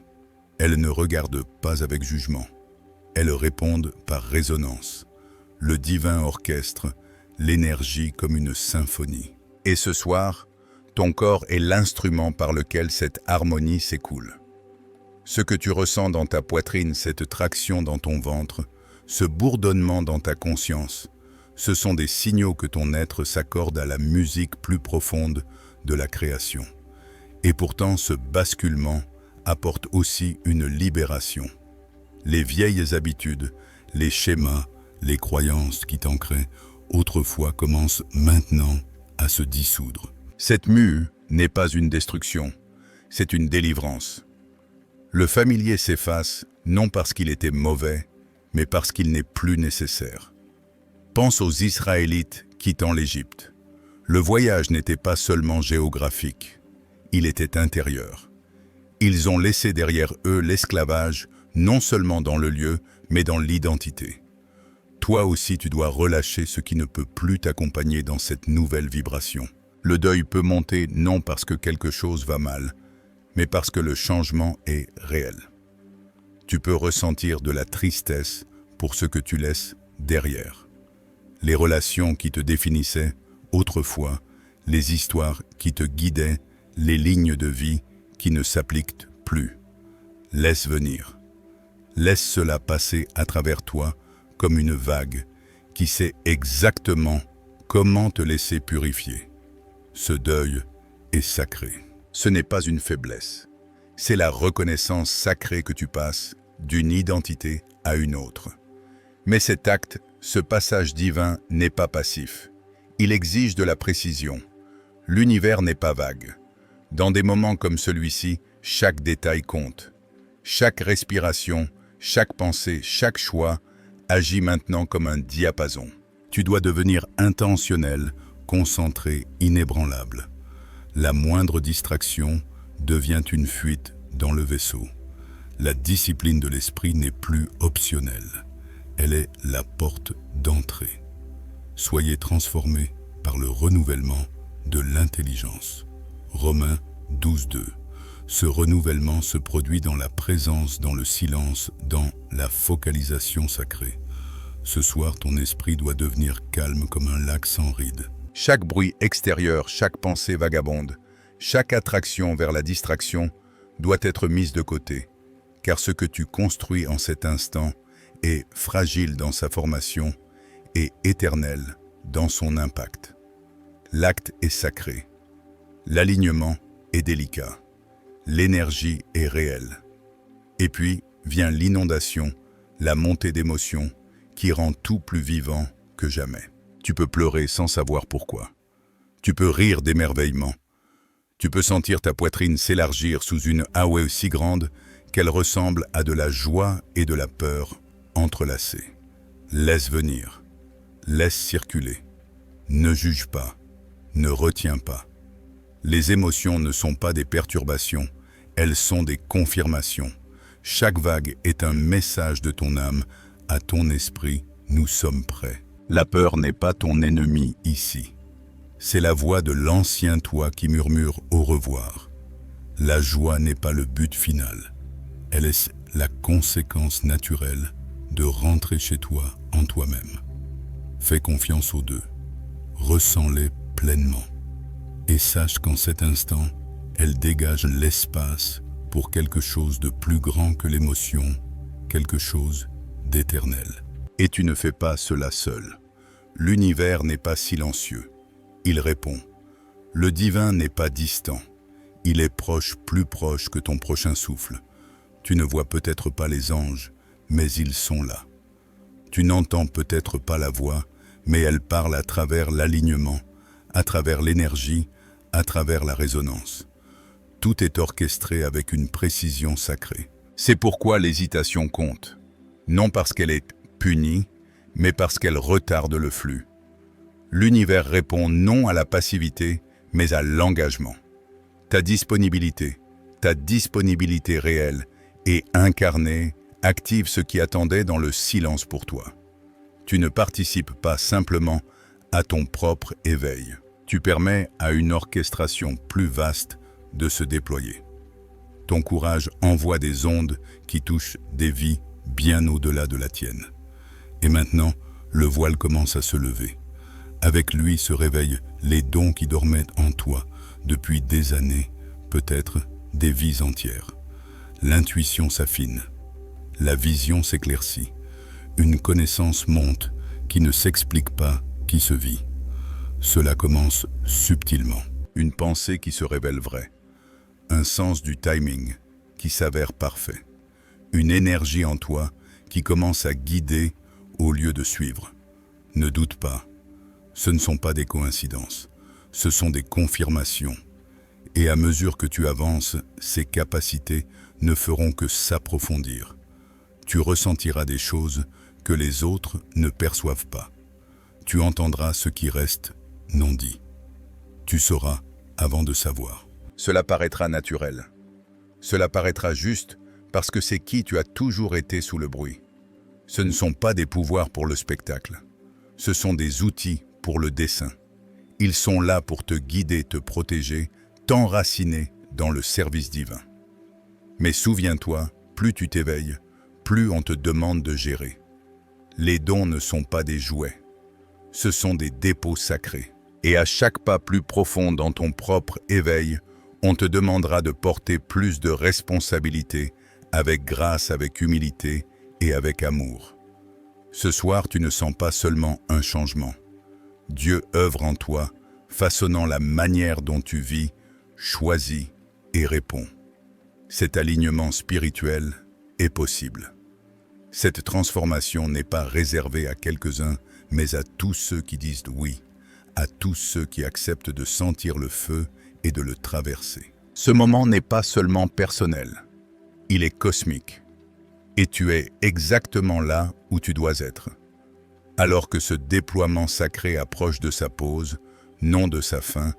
Elles ne regardent pas avec jugement. Elles répondent par résonance. Le divin orchestre, l'énergie comme une symphonie. Et ce soir, ton corps est l'instrument par lequel cette harmonie s'écoule. Ce que tu ressens dans ta poitrine, cette traction dans ton ventre, ce bourdonnement dans ta conscience, ce sont des signaux que ton être s'accorde à la musique plus profonde de la création. Et pourtant, ce basculement apporte aussi une libération. Les vieilles habitudes, les schémas, les croyances qui t'ancraient autrefois commencent maintenant à se dissoudre. Cette mue n'est pas une destruction, c'est une délivrance. Le familier s'efface non parce qu'il était mauvais, mais parce qu'il n'est plus nécessaire. Pense aux Israélites quittant l'Égypte. Le voyage n'était pas seulement géographique, il était intérieur. Ils ont laissé derrière eux l'esclavage, non seulement dans le lieu, mais dans l'identité. Toi aussi, tu dois relâcher ce qui ne peut plus t'accompagner dans cette nouvelle vibration. Le deuil peut monter non parce que quelque chose va mal, mais parce que le changement est réel. Tu peux ressentir de la tristesse pour ce que tu laisses derrière. Les relations qui te définissaient autrefois, les histoires qui te guidaient, les lignes de vie qui ne s'appliquent plus. Laisse venir. Laisse cela passer à travers toi comme une vague qui sait exactement comment te laisser purifier. Ce deuil est sacré. Ce n'est pas une faiblesse. C'est la reconnaissance sacrée que tu passes d'une identité à une autre. Mais cet acte, ce passage divin n'est pas passif. Il exige de la précision. L'univers n'est pas vague. Dans des moments comme celui-ci, chaque détail compte. Chaque respiration, chaque pensée, chaque choix agit maintenant comme un diapason. Tu dois devenir intentionnel, concentré, inébranlable. La moindre distraction devient une fuite dans le vaisseau. La discipline de l'esprit n'est plus optionnelle. Elle est la porte d'entrée. Soyez transformés par le renouvellement de l'intelligence. Romains 12:2. Ce renouvellement se produit dans la présence, dans le silence, dans la focalisation sacrée. Ce soir, ton esprit doit devenir calme comme un lac sans rides. Chaque bruit extérieur, chaque pensée vagabonde, chaque attraction vers la distraction doit être mise de côté, car ce que tu construis en cet instant est fragile dans sa formation et éternel dans son impact. L'acte est sacré. L'alignement est délicat. L'énergie est réelle. Et puis vient l'inondation, la montée d'émotions qui rend tout plus vivant que jamais. Tu peux pleurer sans savoir pourquoi. Tu peux rire d'émerveillement. Tu peux sentir ta poitrine s'élargir sous une haouée si grande qu'elle ressemble à de la joie et de la peur entrelacées. Laisse venir. Laisse circuler. Ne juge pas. Ne retiens pas. Les émotions ne sont pas des perturbations, elles sont des confirmations. Chaque vague est un message de ton âme à ton esprit, nous sommes prêts. La peur n'est pas ton ennemi ici. C'est la voix de l'ancien toi qui murmure au revoir. La joie n'est pas le but final. Elle est la conséquence naturelle de rentrer chez toi en toi-même. Fais confiance aux deux. Ressens-les pleinement. Et sache qu'en cet instant, elle dégage l'espace pour quelque chose de plus grand que l'émotion, quelque chose d'éternel. Et tu ne fais pas cela seul. L'univers n'est pas silencieux. Il répond. Le divin n'est pas distant. Il est proche, plus proche que ton prochain souffle. Tu ne vois peut-être pas les anges, mais ils sont là. Tu n'entends peut-être pas la voix, mais elle parle à travers l'alignement, à travers l'énergie, à travers la résonance. Tout est orchestré avec une précision sacrée. C'est pourquoi l'hésitation compte. Non parce qu'elle est punie, mais parce qu'elle retarde le flux. L'univers répond non à la passivité, mais à l'engagement. Ta disponibilité réelle et incarnée active ce qui attendait dans le silence pour toi. Tu ne participes pas simplement à ton propre éveil. Tu permets à une orchestration plus vaste de se déployer. Ton courage envoie des ondes qui touchent des vies bien au-delà de la tienne. Et maintenant, le voile commence à se lever. Avec lui se réveillent les dons qui dormaient en toi depuis des années, peut-être des vies entières. L'intuition s'affine, la vision s'éclaircit, une connaissance monte qui ne s'explique pas, qui se vit. Cela commence subtilement, une pensée qui se révèle vraie, un sens du timing qui s'avère parfait, une énergie en toi qui commence à guider au lieu de suivre. Ne doute pas, ce ne sont pas des coïncidences, ce sont des confirmations. Et à mesure que tu avances, ces capacités ne feront que s'approfondir. Tu ressentiras des choses que les autres ne perçoivent pas. Tu entendras ce qui reste non dit. Tu sauras avant de savoir. Cela paraîtra naturel. Cela paraîtra juste parce que c'est qui tu as toujours été sous le bruit. Ce ne sont pas des pouvoirs pour le spectacle. Ce sont des outils pour le dessein. Ils sont là pour te guider, te protéger, t'enraciner dans le service divin. Mais souviens-toi, plus tu t'éveilles, plus on te demande de gérer. Les dons ne sont pas des jouets. Ce sont des dépôts sacrés. Et à chaque pas plus profond dans ton propre éveil, on te demandera de porter plus de responsabilités, avec grâce, avec humilité et avec amour. Ce soir, tu ne sens pas seulement un changement. Dieu œuvre en toi, façonnant la manière dont tu vis, choisis et réponds. Cet alignement spirituel est possible. Cette transformation n'est pas réservée à quelques-uns, mais à tous ceux qui disent oui, à tous ceux qui acceptent de sentir le feu et de le traverser. Ce moment n'est pas seulement personnel, il est cosmique. Et tu es exactement là où tu dois être. Alors que ce déploiement sacré approche de sa pause, non de sa fin,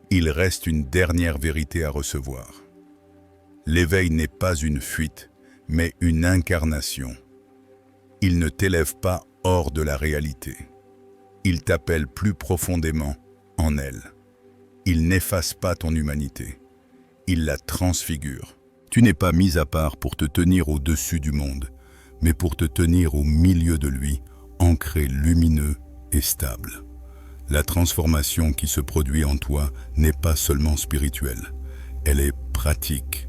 il reste une dernière vérité à recevoir. L'éveil n'est pas une fuite, mais une incarnation. Il ne t'élève pas hors de la réalité. Il t'appelle plus profondément en elle. Il n'efface pas ton humanité. Il la transfigure. Tu n'es pas mis à part pour te tenir au-dessus du monde, mais pour te tenir au milieu de lui, ancré, lumineux et stable. La transformation qui se produit en toi n'est pas seulement spirituelle, elle est pratique.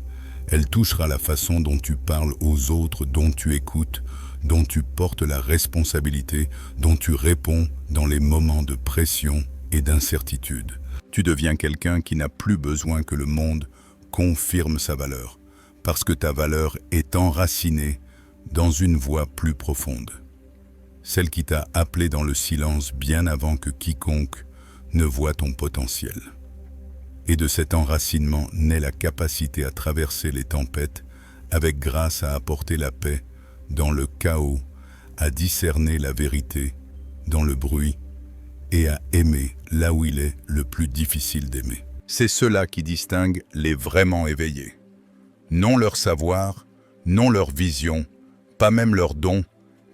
Elle touchera la façon dont tu parles aux autres, dont tu écoutes, dont tu portes la responsabilité, dont tu réponds dans les moments de pression et d'incertitude. Tu deviens quelqu'un qui n'a plus besoin que le monde confirme sa valeur, parce que ta valeur est enracinée dans une voix plus profonde. Celle qui t'a appelé dans le silence bien avant que quiconque ne voie ton potentiel. Et de cet enracinement naît la capacité à traverser les tempêtes avec grâce, à apporter la paix dans le chaos, à discerner la vérité dans le bruit et à aimer là où il est le plus difficile d'aimer. C'est cela qui distingue les vraiment éveillés. Non leur savoir, non leur vision, pas même leurs dons,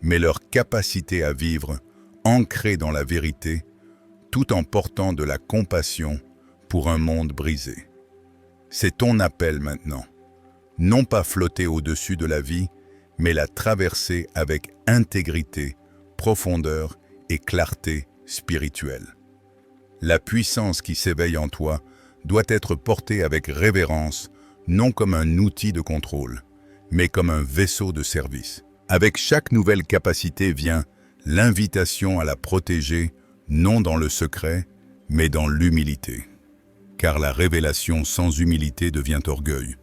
mais leur capacité à vivre, ancrée dans la vérité, tout en portant de la compassion pour un monde brisé. C'est ton appel maintenant. Non pas flotter au-dessus de la vie, mais la traverser avec intégrité, profondeur et clarté spirituelle. La puissance qui s'éveille en toi doit être portée avec révérence, non comme un outil de contrôle, mais comme un vaisseau de service. Avec chaque nouvelle capacité vient l'invitation à la protéger, non dans le secret, mais dans l'humilité. Car la révélation sans humilité devient orgueil,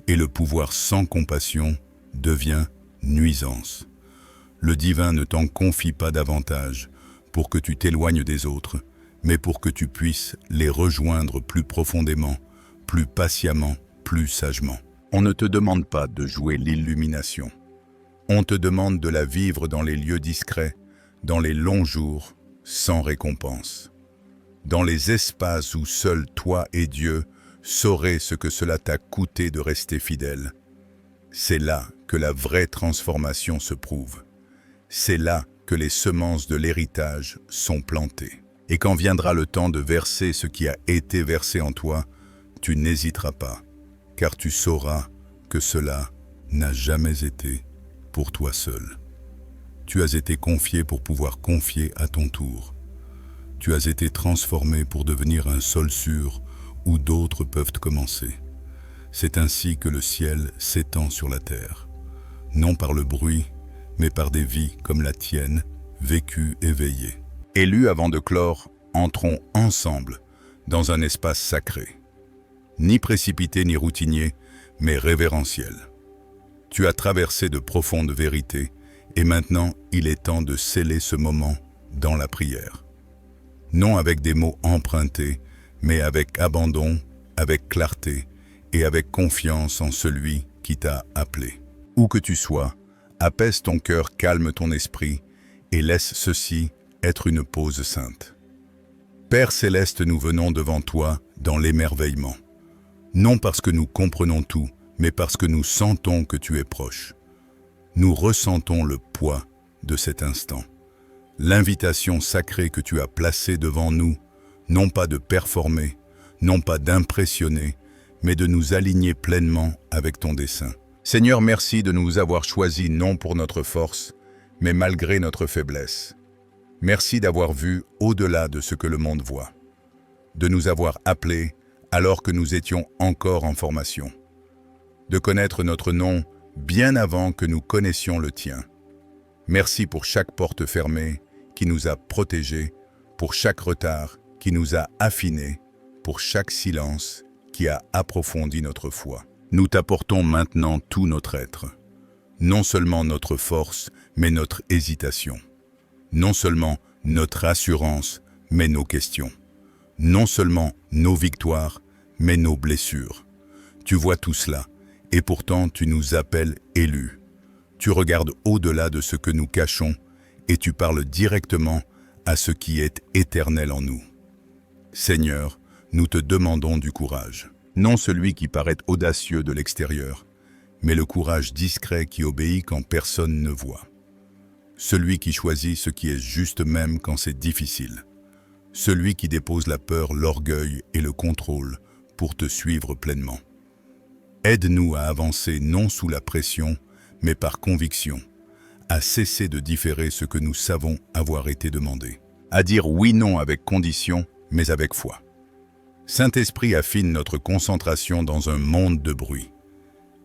et le pouvoir sans compassion devient nuisance. Le divin ne t'en confie pas davantage pour que tu t'éloignes des autres, mais pour que tu puisses les rejoindre plus profondément, plus patiemment, plus sagement. On ne te demande pas de jouer l'illumination. On te demande de la vivre dans les lieux discrets, dans les longs jours, sans récompense. Dans les espaces où seul toi et Dieu saurez ce que cela t'a coûté de rester fidèle. C'est là que la vraie transformation se prouve. C'est là que les semences de l'héritage sont plantées. Et quand viendra le temps de verser ce qui a été versé en toi, tu n'hésiteras pas, car tu sauras que cela n'a jamais été pour toi seul. Tu as été confié pour pouvoir confier à ton tour. Tu as été transformé pour devenir un sol sûr où d'autres peuvent commencer. C'est ainsi que le ciel s'étend sur la terre, non par le bruit, mais par des vies comme la tienne, vécues éveillées. Élus avant de clore, entrons ensemble dans un espace sacré. Ni précipité ni routinier, mais révérentiel. Tu as traversé de profondes vérités, et maintenant il est temps de sceller ce moment dans la prière. Non avec des mots empruntés, mais avec abandon, avec clarté et avec confiance en celui qui t'a appelé. Où que tu sois, apaise ton cœur, calme ton esprit et laisse ceci être une pause sainte. Père céleste, nous venons devant toi dans l'émerveillement. Non parce que nous comprenons tout, mais parce que nous sentons que tu es proche. Nous ressentons le poids de cet instant. L'invitation sacrée que tu as placée devant nous, non pas de performer, non pas d'impressionner, mais de nous aligner pleinement avec ton dessein. Seigneur, merci de nous avoir choisis non pour notre force, mais malgré notre faiblesse. Merci d'avoir vu au-delà de ce que le monde voit, de nous avoir appelés alors que nous étions encore en formation, de connaître notre nom bien avant que nous connaissions le tien. Merci pour chaque porte fermée qui nous a protégés, pour chaque retard qui nous a affinés, pour chaque silence qui a approfondi notre foi. Nous t'apportons maintenant tout notre être, non seulement notre force, mais notre hésitation. Non seulement notre assurance, mais nos questions. Non seulement nos victoires, mais nos blessures. Tu vois tout cela, et pourtant tu nous appelles élus. Tu regardes au-delà de ce que nous cachons, et tu parles directement à ce qui est éternel en nous. Seigneur, nous te demandons du courage. Non celui qui paraît audacieux de l'extérieur, mais le courage discret qui obéit quand personne ne voit. Celui qui choisit ce qui est juste même quand c'est difficile. Celui qui dépose la peur, l'orgueil et le contrôle pour te suivre pleinement. Aide-nous à avancer non sous la pression, mais par conviction, à cesser de différer ce que nous savons avoir été demandé, à dire oui-non avec condition, mais avec foi. Saint-Esprit affine notre concentration dans un monde de bruit.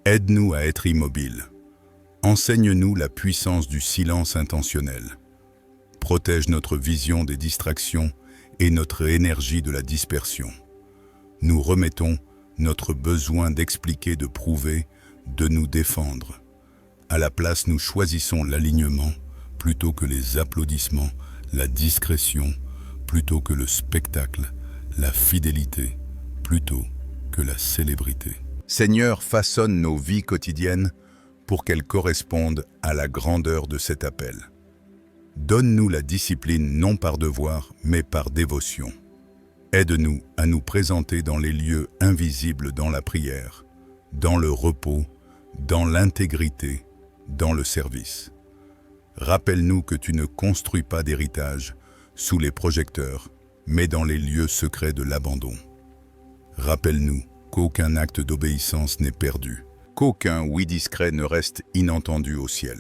Aide-nous à être immobiles. Enseigne-nous la puissance du silence intentionnel. Protège notre vision des distractions et notre énergie de la dispersion. Nous remettons notre besoin d'expliquer, de prouver, de nous défendre. À la place, nous choisissons l'alignement plutôt que les applaudissements, la discrétion plutôt que le spectacle, la fidélité plutôt que la célébrité. Seigneur, façonne nos vies quotidiennes pour qu'elles correspondent à la grandeur de cet appel. Donne-nous la discipline non par devoir, mais par dévotion. Aide-nous à nous présenter dans les lieux invisibles dans la prière, dans le repos, dans l'intégrité, dans le service. Rappelle-nous que tu ne construis pas d'héritage sous les projecteurs, mais dans les lieux secrets de l'abandon. Rappelle-nous qu'aucun acte d'obéissance n'est perdu, qu'aucun oui discret ne reste inentendu au ciel.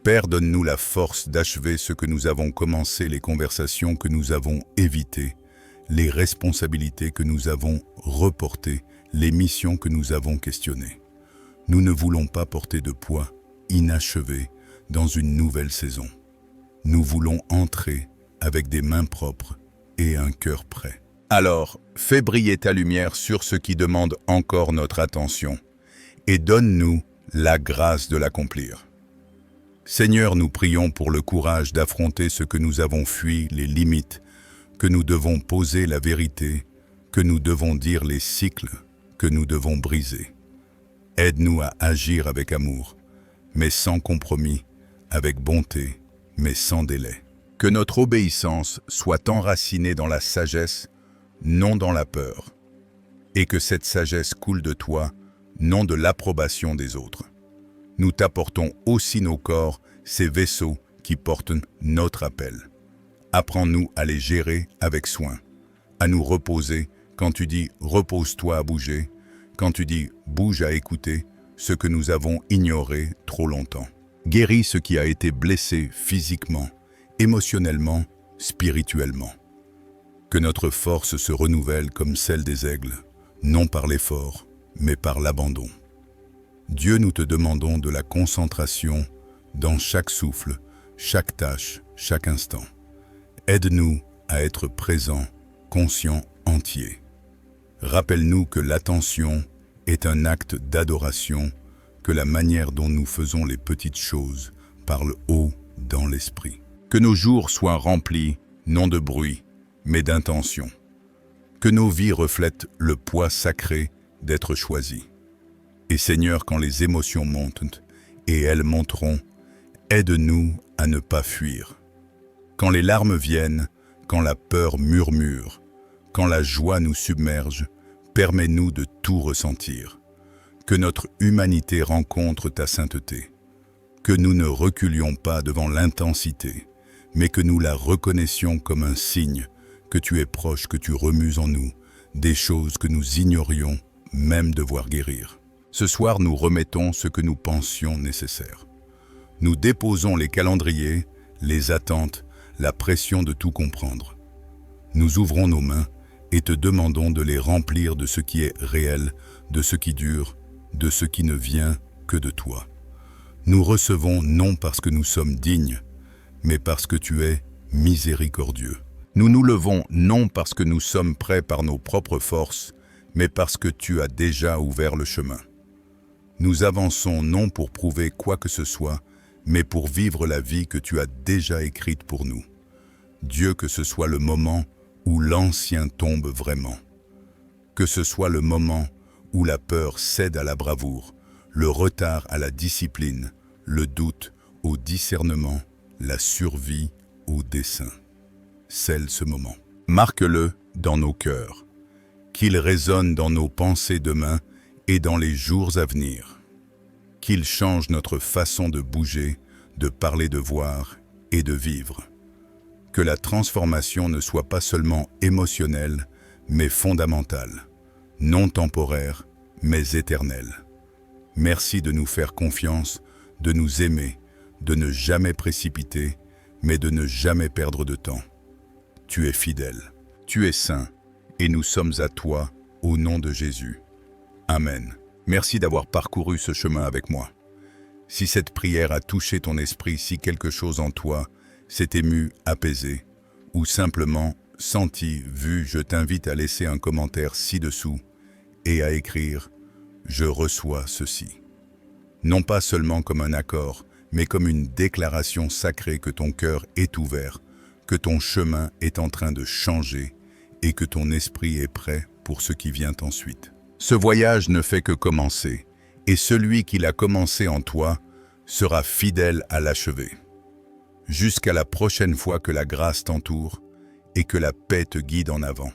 Père, donne-nous la force d'achever ce que nous avons commencé, les conversations que nous avons évitées, les responsabilités que nous avons reportées, les missions que nous avons questionnées. Nous ne voulons pas porter de poids inachevé dans une nouvelle saison. Nous voulons entrer avec des mains propres et un cœur prêt. Alors, fais briller ta lumière sur ce qui demande encore notre attention et donne-nous la grâce de l'accomplir. Seigneur, nous prions pour le courage d'affronter ce que nous avons fui, les limites, que nous devons poser la vérité, que nous devons dire les cycles, que nous devons briser. Aide-nous à agir avec amour, mais sans compromis, avec bonté, mais sans délai. Que notre obéissance soit enracinée dans la sagesse, non dans la peur, et que cette sagesse coule de toi, non de l'approbation des autres. Nous t'apportons aussi nos corps, ces vaisseaux qui portent notre appel. Apprends-nous à les gérer avec soin, à nous reposer quand tu dis « repose-toi à bouger », quand tu dis « bouge à écouter », ce que nous avons ignoré trop longtemps. Guéris ce qui a été blessé physiquement, émotionnellement, spirituellement. Que notre force se renouvelle comme celle des aigles, non par l'effort, mais par l'abandon. Dieu, nous te demandons de la concentration dans chaque souffle, chaque tâche, chaque instant. Aide-nous à être présents, conscients, entiers. Rappelle-nous que l'attention est un acte d'adoration, que la manière dont nous faisons les petites choses parle haut dans l'esprit. Que nos jours soient remplis, non de bruit, mais d'intention. Que nos vies reflètent le poids sacré d'être choisis. Et Seigneur, quand les émotions montent, et elles monteront, aide-nous à ne pas fuir. Quand les larmes viennent, quand la peur murmure, quand la joie nous submerge, permets-nous de tout ressentir. Que notre humanité rencontre ta sainteté. Que nous ne reculions pas devant l'intensité, mais que nous la reconnaissions comme un signe que tu es proche, que tu remues en nous, des choses que nous ignorions même devoir guérir. Ce soir, nous remettons ce que nous pensions nécessaire. Nous déposons les calendriers, les attentes, la pression de tout comprendre. Nous ouvrons nos mains et te demandons de les remplir de ce qui est réel, de ce qui dure, de ce qui ne vient que de toi. Nous recevons non parce que nous sommes dignes, mais parce que tu es miséricordieux. Nous nous levons non parce que nous sommes prêts par nos propres forces, mais parce que tu as déjà ouvert le chemin. Nous avançons non pour prouver quoi que ce soit, mais pour vivre la vie que tu as déjà écrite pour nous. Dieu, que ce soit le moment où l'ancien tombe vraiment. Que ce soit le moment où la peur cède à la bravoure, le retard à la discipline, le doute au discernement, la survie au dessein. Scelle ce moment. Marque-le dans nos cœurs. Qu'il résonne dans nos pensées demain et dans les jours à venir. Qu'il change notre façon de bouger, de parler, de voir et de vivre. Que la transformation ne soit pas seulement émotionnelle, mais fondamentale, non temporaire, mais éternelle. Merci de nous faire confiance, de nous aimer, de ne jamais précipiter, mais de ne jamais perdre de temps. Tu es fidèle, tu es saint, et nous sommes à toi, au nom de Jésus. Amen. Merci d'avoir parcouru ce chemin avec moi. Si cette prière a touché ton esprit, si quelque chose en toi s'est ému, apaisé, ou simplement senti, vu, je t'invite à laisser un commentaire ci-dessous et à écrire « Je reçois ceci ». Non pas seulement comme un accord, mais comme une déclaration sacrée que ton cœur est ouvert, que ton chemin est en train de changer et que ton esprit est prêt pour ce qui vient ensuite. Ce voyage ne fait que commencer, et celui qui l'a commencé en toi sera fidèle à l'achever. Jusqu'à la prochaine fois que la grâce t'entoure et que la paix te guide en avant.